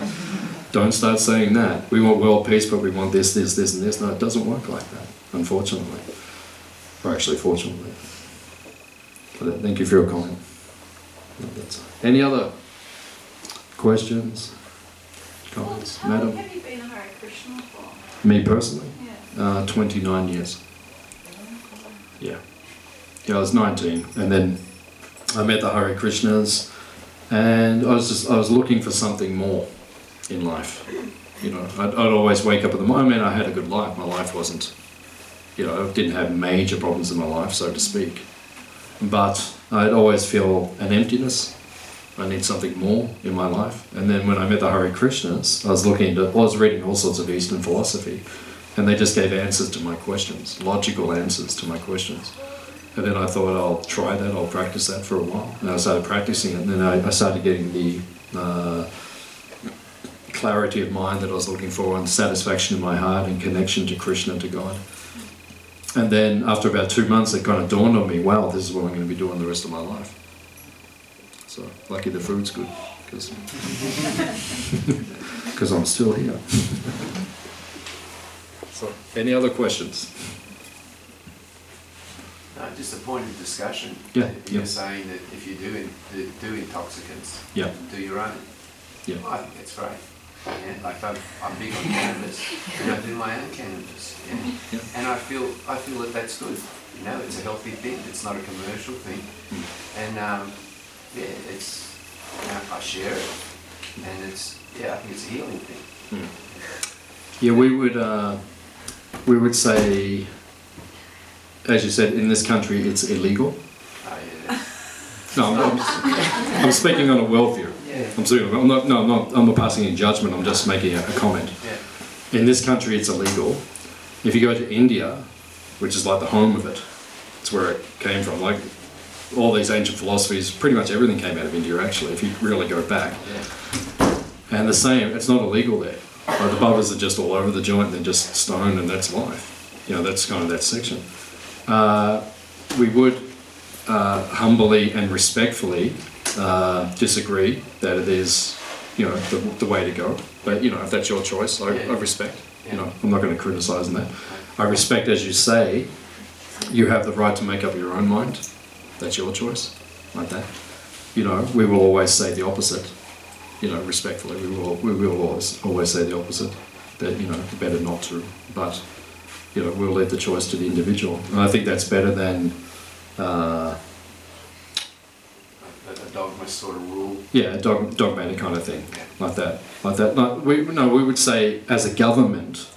don't start saying that. We want world peace, but we want this, this, this, and this. No, it doesn't work like that, unfortunately. Or actually, fortunately. But thank you for your comment. Any other questions? Comments? How long Madam? have you been a Hare Krishna for? Me personally? Yeah. 29 years. Yeah. Yeah, I was 19, and then I met the Hare Krishnas, and I was looking for something more in life. You know, I'd always wake up at the moment. I had a good life. My life wasn't, you know, I didn't have major problems in my life, so to speak. But I'd always feel an emptiness. I need something more in my life. And then when I met the Hare Krishnas, I was reading all sorts of Eastern philosophy, and they just gave answers to my questions, logical answers to my questions. And then I thought, I'll try that, I'll practice that for a while. And I started practicing it, and then I started getting the clarity of mind that I was looking for, and satisfaction in my heart, and connection to Krishna, to God. And then after about 2 months, it kind of dawned on me, wow, this is what I'm going to be doing the rest of my life. So, lucky the food's good, because I'm still here. So, any other questions? No, just a point of discussion. Yeah. You're Yeah. saying that if you do intoxicants, Yeah. do your own. Yeah. I think it's great. Yeah, like I'm big on cannabis, and I do my own cannabis. Yeah. Yeah. And I feel that that's good. You know, it's a healthy thing. It's not a commercial thing. And yeah, it's I share it, and it's I think it's a healing thing. Yeah, we would say, as you said, in this country it's illegal. Oh yeah. No, I'm speaking on a worldview. Yeah. I'm not passing any judgment. I'm just making a comment. Yeah. In this country, it's illegal. If you go to India, which is like the home of it, it's where it came from. Like all these ancient philosophies, pretty much everything came out of India. Actually, if you really go back. Yeah. And the same, it's not illegal there. Like the bubbas are just all over the joint. They're just stoned, and that's life. You know, that's kind of that section. We would humbly and respectfully disagree that it is, you know, the way to go. But you know, if that's your choice, I respect. You know, I'm not going to criticise that. I respect, as you say, you have the right to make up your own mind. That's your choice, like that. You know, we will always say the opposite. You know, respectfully, we will always say the opposite. That, you know, better not to. But you know, we'll leave the choice to the individual, and I think that's better than. A dogma sort of rule. Yeah, a dogmatic kind of thing, like that. We would say, as a government,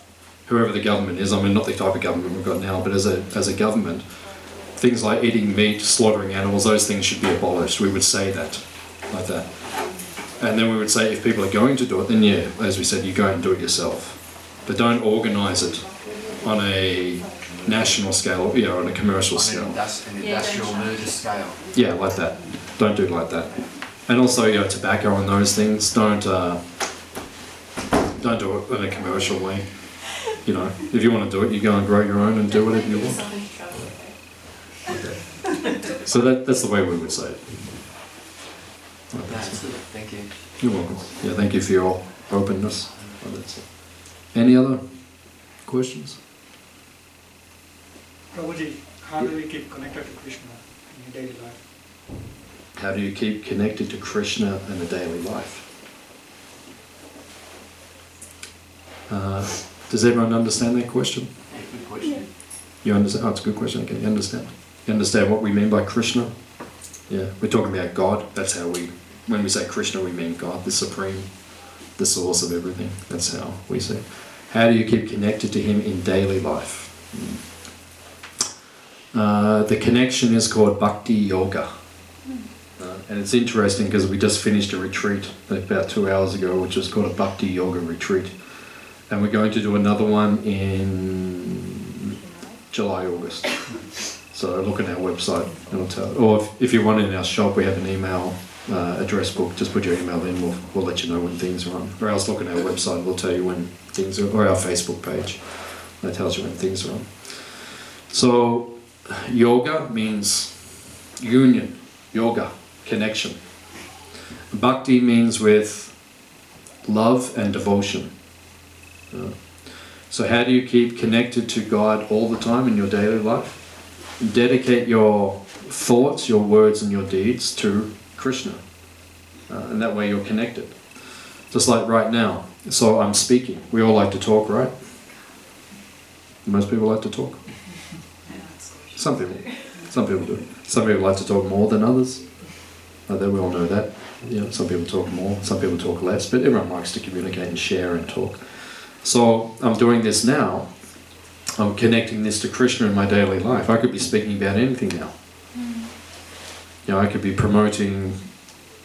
whoever the government is, I mean, not the type of government we've got now, but as a government, things like eating meat, slaughtering animals, those things should be abolished. We would say that, like that. And then we would say, if people are going to do it, then yeah, as we said, you go out and do it yourself. But don't organise it on a national scale, you know, on a commercial scale. An industrial merger scale. Yeah, like that. Don't do it like that. And also, you know, tobacco and those things, don't do it in a commercial way. You know, if you want to do it, you go and grow your own and do whatever you want. Okay. So that's the way we would say it. Like that. That's good. Thank you. You're welcome. Yeah, thank you for your openness. Any other questions? Prabhuji, how do we keep connected to Krishna in your daily life? How do you keep connected to Krishna in a daily life? Does everyone understand that question? Yeah, good question. You understand? Oh, it's a good question. Okay, you understand? You understand what we mean by Krishna? Yeah, we're talking about God. That's how when we say Krishna, we mean God, the Supreme, the source of everything. That's how we say it. How do you keep connected to Him in daily life? The connection is called Bhakti Yoga. And it's interesting because we just finished a retreat about 2 hours ago, which was called a Bhakti Yoga retreat. And we're going to do another one in July, August. So look at our website and it'll tell. Or if you want it in our shop, we have an email address book. Just put your email in, we'll let you know when things are on. Or else look at our website, we'll tell you when things are, or our Facebook page, that tells you when things are on. So yoga means union, yoga, connection. Bhakti means with love and devotion. So how do you keep connected to God all the time in your daily life? Dedicate your thoughts, your words and your deeds to Krishna. And that way you're connected. Just like right now. So I'm speaking. We all like to talk, right? Most people like to talk. Some people do. Some people like to talk more than others. We all know that. You know, some people talk more, some people talk less, but everyone likes to communicate and share and talk. So I'm doing this now. I'm connecting this to Krishna in my daily life. I could be speaking about anything now. You know, I could be promoting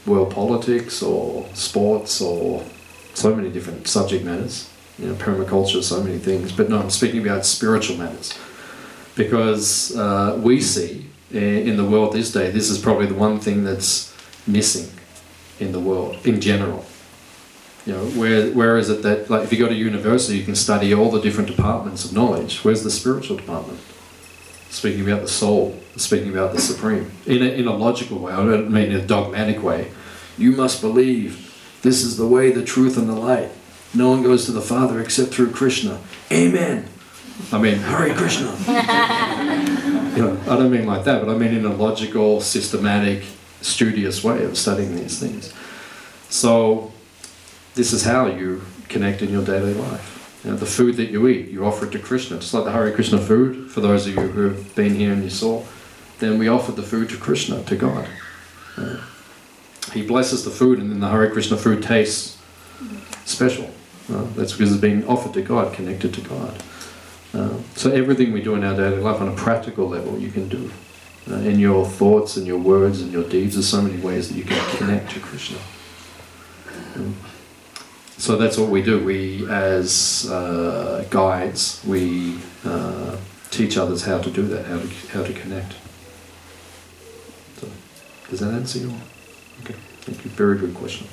world politics or sports or so many different subject matters. You know, permaculture, so many things. But no, I'm speaking about spiritual matters. Because we see in the world this day, this is probably the one thing that's missing in the world, in general. You know, where is it that, like, if you go to university, you can study all the different departments of knowledge. Where's the spiritual department? Speaking about the soul, speaking about the supreme. In a logical way, I don't mean in a dogmatic way. You must believe this is the way, the truth and the light. No one goes to the Father except through Krishna. Amen. I mean, Hare Krishna. You know, I don't mean like that, but I mean in a logical, systematic, studious way of studying these things. So this is how you connect in your daily life. You know, the food that you eat, you offer it to Krishna. Just like the Hare Krishna food, for those of you who have been here and you saw, then we offer the food to Krishna, to God. He blesses the food and then the Hare Krishna food tastes special. That's because it's been offered to God, connected to God. So everything we do in our daily life on a practical level you can do. In your thoughts and your words and your deeds, there's so many ways that you can connect to Krishna. So that's what we do. We, as guides, we teach others how to do that, how to connect. So, does that answer your? Okay, thank you. Very good question.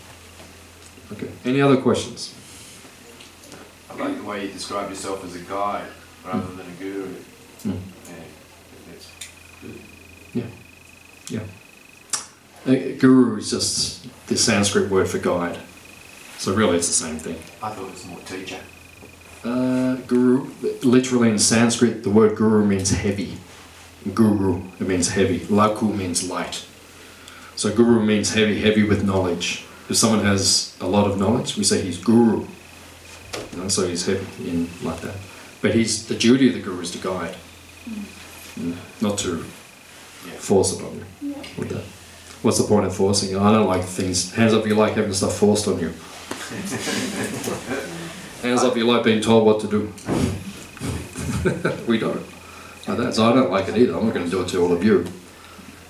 Okay, any other questions? I like the way you describe yourself as a guide rather than a guru. Mm. That's good. Yeah. Guru is just the Sanskrit word for guide. So really it's the same thing. I thought it was more teacher. Guru, literally in Sanskrit, the word guru means heavy. Guru, it means heavy. Laku means light. So guru means heavy, heavy with knowledge. If someone has a lot of knowledge, we say he's guru. You know, so he's heavy in like that. But the duty of the guru is to guide, not to force it on you. With that. What's the point of forcing it? I don't like things. Hands up if you like having stuff forced on you. Hands up if you like being told what to do. We don't. Like that. So I don't like it either. I'm not going to do it to all of you.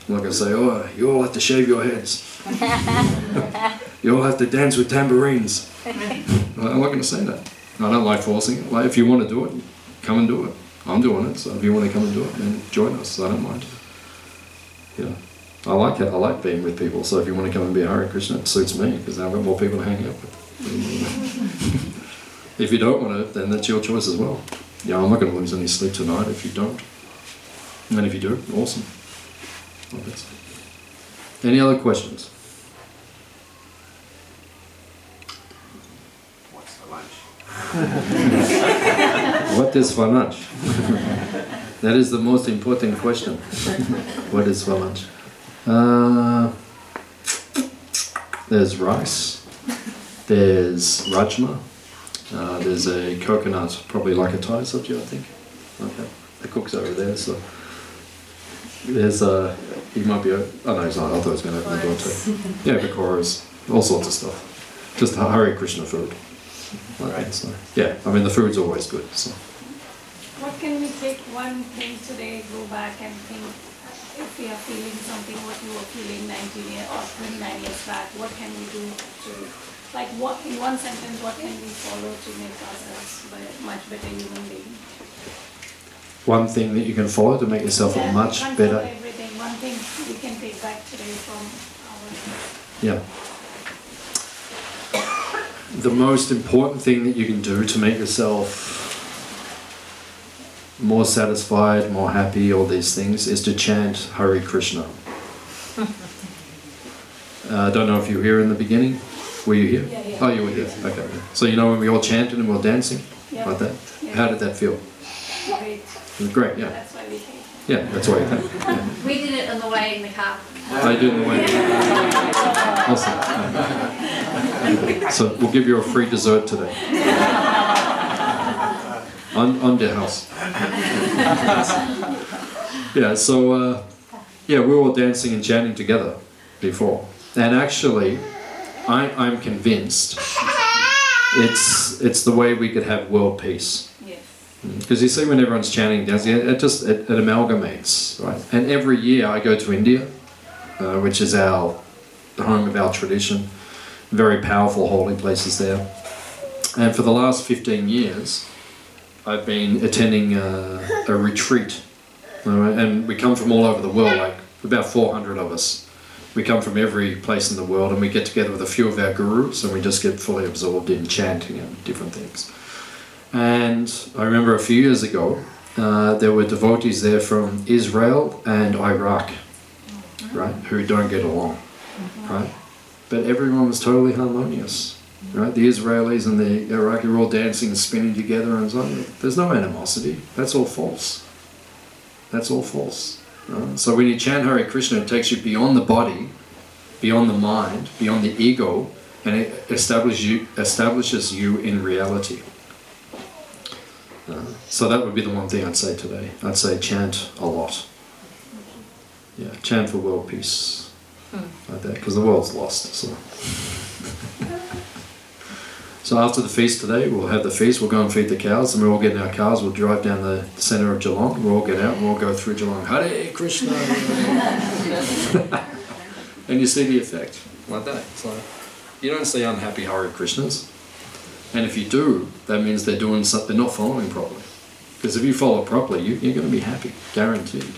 I'm not going to say, oh, you all have to shave your heads. You all have to dance with tambourines. I'm not going to say that. I don't like forcing it. Like, if you want to do it, come and do it. I'm doing it, so if you want to come and do it, then join us. I don't mind. Yeah. I like it. I like being with people. So if you want to come and be a Hare Krishna, it suits me because I've got more people to hang out with. If you don't want to, then that's your choice as well. Yeah, I'm not going to lose any sleep tonight if you don't. And if you do, awesome. Well, that's it. Any other questions? What's for lunch? What is for lunch? That is the most important question. What is for lunch? There's rice, there's rajma, there's a coconut, probably like a Thai sabji, I think. Okay, the cook's over there, so there's he might be. Oh no, he's not. I thought he was going to open the door too. Yeah, pakoras, all sorts of stuff. Just Hare Krishna food. Right. So yeah, I mean the food's always good. So. What can we take one thing today, go back and think, if we are feeling something, what you were feeling 19 years or 29 years back, what can we do to, like, what in one sentence, what can we follow to make ourselves a much better human being? one thing that you can follow to make yourself a much can't better. follow everything. One thing we can take back today from our. Yeah. The most important thing that you can do to make yourself more satisfied, more happy, all these things, is to chant Hare Krishna. I don't know if you were here in the beginning. Were you here? Yeah. Oh, you were here. Okay. So you know when we all chanted and we were dancing Yeah. like that? Yeah. How did that feel? Great. It was great, yeah. That's why we take it. Yeah, that's why you think. Yeah. We did it on the way in the car. I do in the way. Awesome. So we'll give you a free dessert today. On the house. Yeah, so yeah, we were all dancing and chanting together before. And actually, I'm convinced it's the way we could have world peace. Yes. Because you see when everyone's chanting and dancing, it amalgamates, right? And every year I go to India, which is the home of our tradition, very powerful holy places there. And for the last 15 years, I've been attending a retreat. And we come from all over the world, like about 400 of us. We come from every place in the world, and we get together with a few of our gurus, and we just get fully absorbed in chanting and different things. And I remember a few years ago, there were devotees there from Israel and Iraq, right, who don't get along, right? But everyone was totally harmonious, right? The Israelis and the Iraqi were all dancing and spinning together, and so on. There's no animosity. That's all false. That's all false. So when you chant Hare Krishna, it takes you beyond the body, beyond the mind, beyond the ego, and it establishes you in reality. So that would be the one thing I'd say today. I'd say chant a lot. Yeah, chant for world peace. Like that, because the world's lost. So after the feast today, we'll have the feast, we'll go and feed the cows, and we'll all get in our cars, we'll drive down the centre of Geelong, we'll all get out, and we'll all go through Geelong, Hare Krishna! And you see the effect, like that. So you don't see unhappy Hare Krishnas, and if you do, that means they're doing something, they're not following properly. Because if you follow properly, you're going to be happy, guaranteed.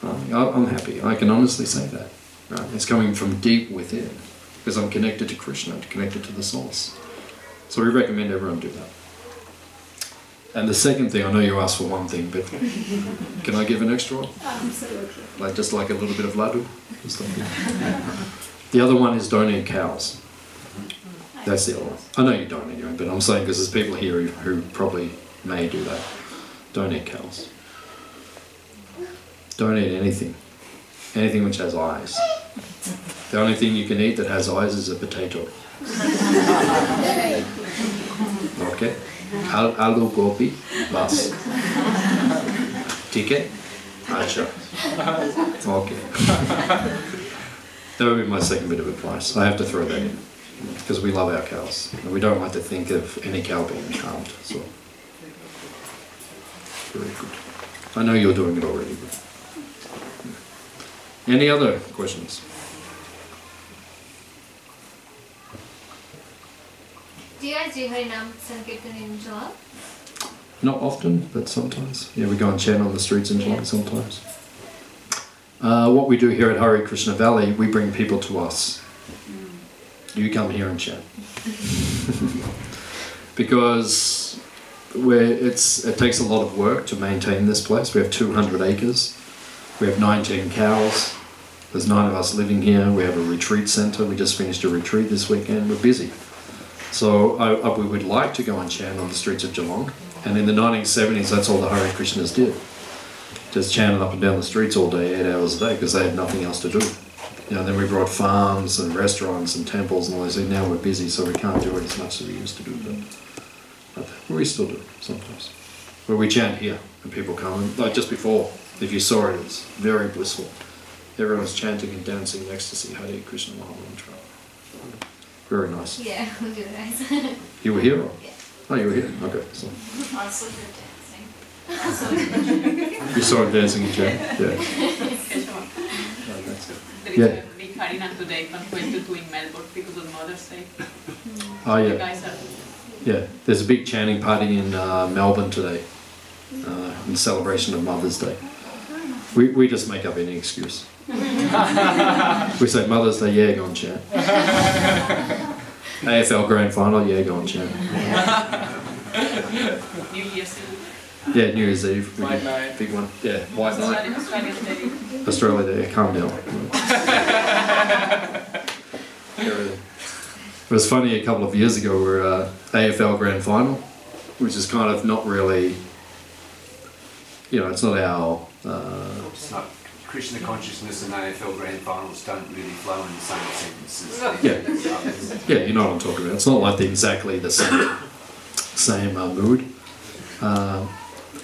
I'm happy, I can honestly say that. Right? It's coming from deep within, because I'm connected to Krishna, connected to the source. So we recommend everyone do that. And the second thing, I know you asked for one thing, but can I give an extra one? Absolutely. Just like a little bit of laddu? The other one is don't eat cows. That's the other one. I know you don't anyway, but I'm saying because there's people here who probably may do that. Don't eat cows. Don't eat anything. Anything which has eyes. The only thing you can eat that has eyes is a potato. Okay? Aloo gobi, bas. Ticket? Acha. Okay. That would be my second bit of advice. I have to throw that in. Because we love our cows. And we don't like to think of any cow being harmed. So, very good. I know you're doing it already. But any other questions? Do you guys do Harinam Sankirtan in Geelong? Not often, but sometimes. Yeah, we go and chant on the streets in Geelong sometimes. What we do here at Hare Krishna Valley, we bring people to us. You come here and chant. Because it takes a lot of work to maintain this place. We have 200 acres. We have 19 cows. There's 9 of us living here. We have a retreat centre. We just finished a retreat this weekend. We're busy. So we would like to go and chant on the streets of Geelong. And in the 1970s, that's all the Hare Krishnas did. Just chanted up and down the streets all day, 8 hours a day, because they had nothing else to do. You know, then we brought farms and restaurants and temples and all these things. Now we're busy, so we can't do it as much as we used to do. But we still do sometimes. But we chant here, and people come. And, like just before, if you saw it, it's very blissful. Everyone's chanting and dancing in ecstasy, Hare Krishna Mahamantra. Very nice. Yeah, we'll do it, guys. You were here? Or? Yeah. Oh, you were here? Okay. So. I saw you dancing. You saw him dancing in chant? Yeah. Kesava. There is a big Harinam today, but going to do in Melbourne because of Mother's Day. Oh, yeah. You guys are... Yeah, there's a big chanting party in Melbourne today. in celebration of Mother's Day. We just make up any excuse. We say Mother's Day, yeah, go on chant. AFL Grand Final, yeah, go on chant. New Year's Eve. Yeah, New Year's Eve. White night. Big one. Yeah, white night. Australian Day. Australia Day, calm down. It was funny a couple of years ago, we were AFL Grand Final, which is kind of not really, it's not our... It's not Krishna consciousness and AFL Grand Finals don't really flow in the same sentences. Yeah, you know what I'm talking about. It's not like exactly the same mood.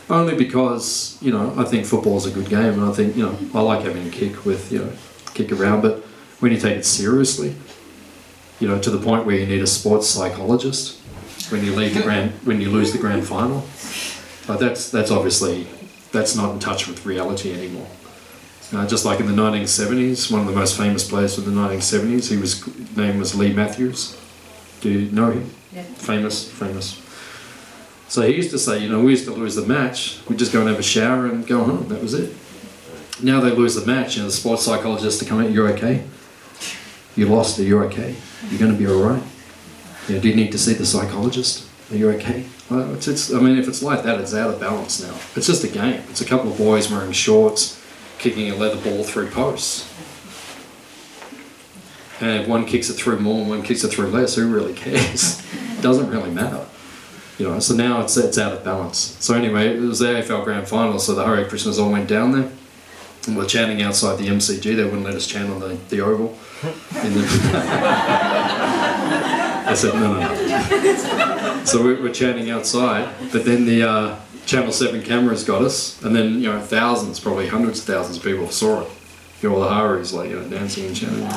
Only because, I think football's a good game, and I think, I like having a kick with, kick around, but when you take it seriously, to the point where you need a sports psychologist when you lose the grand final, that's obviously, that's not in touch with reality anymore. Just like in the 1970s, one of the most famous players of the 1970s, his name was Lee Matthews. Do you know him? Yeah. Famous. So he used to say, we used to lose the match, we'd just go and have a shower and go home, that was it. Now they lose the match, the sports psychologist to come out, you're okay? You lost, are you okay? You're going to be alright? Do you need to see the psychologist? Are you okay? Well, if it's like that, it's out of balance now. It's just a game. It's a couple of boys wearing shorts, kicking a leather ball through posts. And if one kicks it through more and one kicks it through less, who really cares? It doesn't really matter. So now it's out of balance. So anyway, it was the AFL Grand Final, so the Hare Krishnas all went down there. And we're chanting outside the MCG. They wouldn't let us chant on the oval. I said, no. So we're chanting outside, but then the Channel 7 cameras got us, and then, thousands, probably hundreds of thousands of people saw it. All the Haris, dancing and chanting.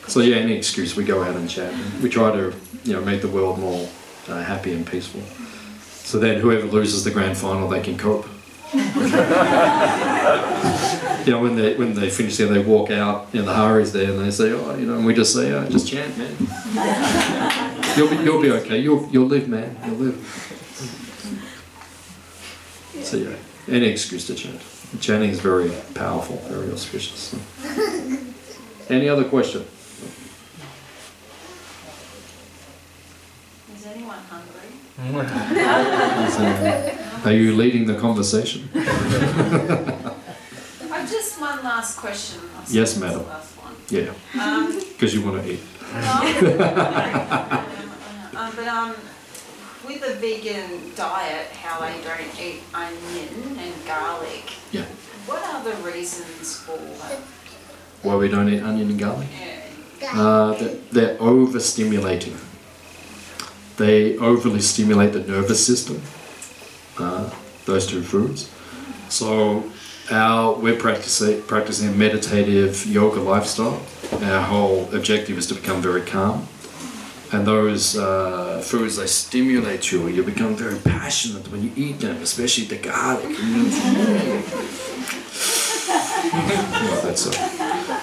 So yeah, any excuse, we go out and chat. We try to, make the world more happy and peaceful. So then whoever loses the grand final, they can cope. When they finish there, they walk out, the Haris there, and they say, and we just say, just chant, man. You'll be okay. You'll live, man. You'll live. So yeah, any excuse to chant. Chanting is very powerful, very auspicious. So. Any other question? Is anyone hungry? Are you leading the conversation? Just one last question. Yes, madam. Last one. Yeah. Because you want to eat. With the vegan diet, how they don't eat onion and garlic. Yeah. What are the reasons for that? Why we don't eat onion and garlic? Yeah. They're overstimulating. They overly stimulate the nervous system. Those two foods. So we're practicing a meditative yoga lifestyle. Our whole objective is to become very calm. And those foods, they stimulate you. You become very passionate when you eat them, especially the garlic.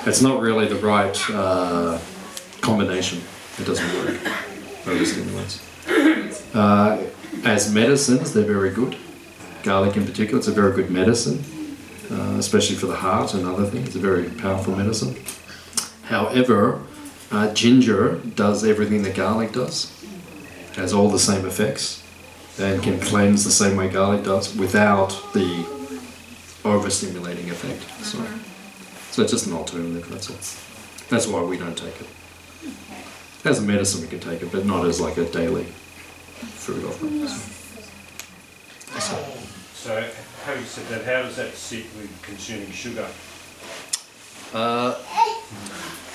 It's not really the right combination. It doesn't work. Overstimulates. As medicines, they're very good. Garlic in particular, it's a very good medicine, especially for the heart and other things. It's a very powerful medicine. However, ginger does everything that garlic does. It has all the same effects and can cleanse the same way garlic does without the overstimulating effect. So it's just an alternative, that's all. That's why we don't take it. As a medicine we can take it, but not as like a daily food offering. So having said that, how does that sit with consuming sugar?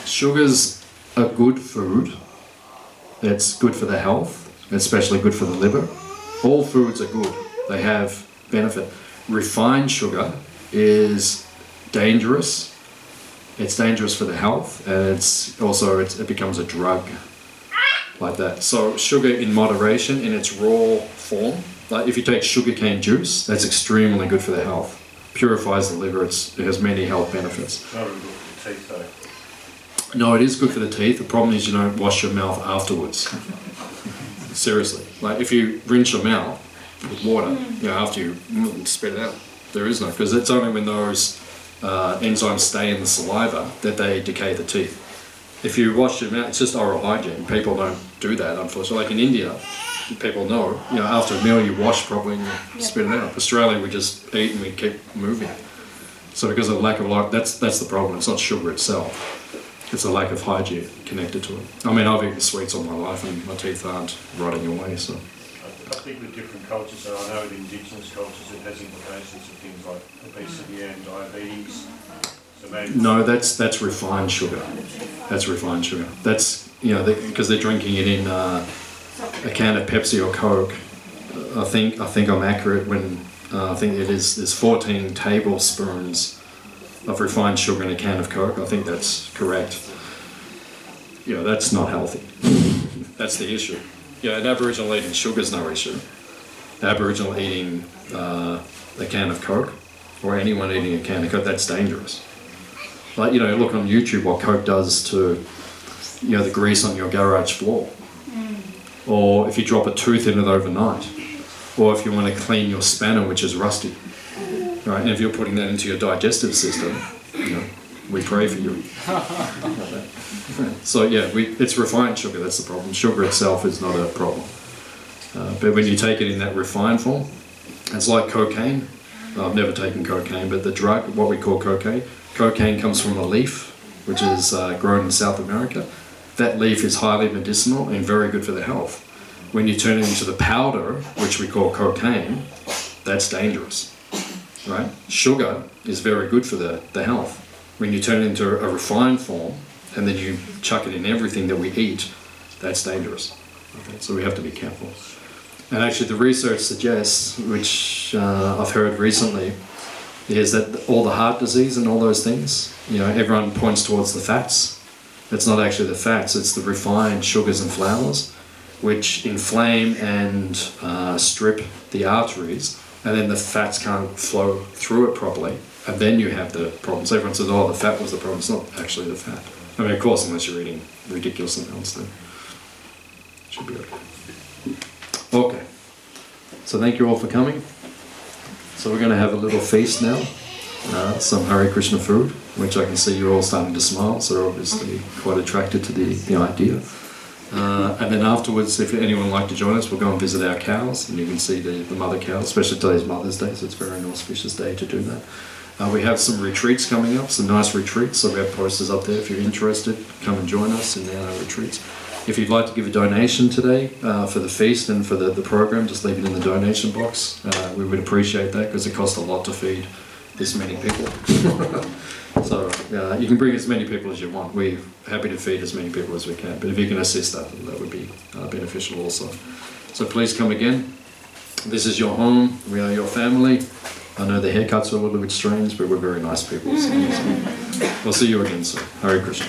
Sugar's a good food. It's good for the health, especially good for the liver. All foods are good. They have benefit. Refined sugar is dangerous. It's dangerous for the health, and it becomes a drug like that. So sugar in moderation, in its raw form, like if you take sugarcane juice, that's extremely good for the health. Purifies the liver. It has many health benefits. Not really good for the teeth though. No, it is good for the teeth. The problem is you don't wash your mouth afterwards. Seriously. Like if you rinse your mouth, with water, you know, after you spit it out. There is no, because it's only when those enzymes stay in the saliva that they decay the teeth. If you wash them out, it's just oral hygiene. People don't do that, unfortunately. Like in India, people know, you know, after a meal you wash properly and you spit it out. Australia, we just eat and we keep moving. So because of lack of life, that's the problem. It's not sugar itself. It's a lack of hygiene connected to it. I mean, I've eaten sweets all my life and my teeth aren't rotting away, so. I think with different cultures, and I know with Indigenous cultures it has implications for things like obesity and diabetes. So maybe no, that's refined sugar. That's refined sugar. That's, you know, because they're drinking it in a can of Pepsi or Coke. I think I'm accurate when I think it is. There's 14 tablespoons of refined sugar in a can of Coke. I think that's correct. You know, that's not healthy. That's the issue. Yeah, an Aboriginal eating sugar is no issue. Aboriginal eating a can of Coke, or anyone eating a can of Coke, that's dangerous. Like, you know, look on YouTube what Coke does to, you know, the grease on your garage floor. Or if you drop a tooth in it overnight. Or if you want to clean your spanner, which is rusty. Right, and if you're putting that into your digestive system, you know, we pray for you. So yeah, it's refined sugar, that's the problem. Sugar itself is not a problem. But when you take it in that refined form, it's like cocaine. I've never taken cocaine, but the drug, what we call cocaine comes from a leaf, which is grown in South America. That leaf is highly medicinal and very good for the health. When you turn it into the powder, which we call cocaine, that's dangerous. Right? Sugar is very good for the health. When you turn it into a refined form and then you chuck it in everything that we eat, that's dangerous. Okay? So we have to be careful. And actually the research suggests, which I've heard recently, is that all the heart disease and all those things, you know, everyone points towards the fats. It's not actually the fats, it's the refined sugars and flours, which inflame and strip the arteries, and then the fats can't flow through it properly, and then you have the problems. Everyone says, oh, the fat was the problem. It's not actually the fat. I mean, of course, unless you're eating ridiculous amounts, then it should be okay. Okay, so thank you all for coming. So we're going to have a little feast now, some Hare Krishna food, which I can see you're all starting to smile, so you're obviously quite attracted to the idea. And then afterwards, if anyone would like to join us, we'll go and visit our cows, and you can see the mother cows, especially today's Mother's Day, so it's a very auspicious day to do that. We have some retreats coming up, some nice retreats, so we have posters up there. If you're interested, come and join us in our retreats. If you'd like to give a donation today for the feast and for the program, just leave it in the donation box. We would appreciate that because it costs a lot to feed this many people. So you can bring as many people as you want. We're happy to feed as many people as we can, but if you can assist that would be beneficial also. So please come again. This is your home. We are your family. I know the haircuts are a little bit strange, but we're very nice people. So we'll see you again soon. Hare Krishna.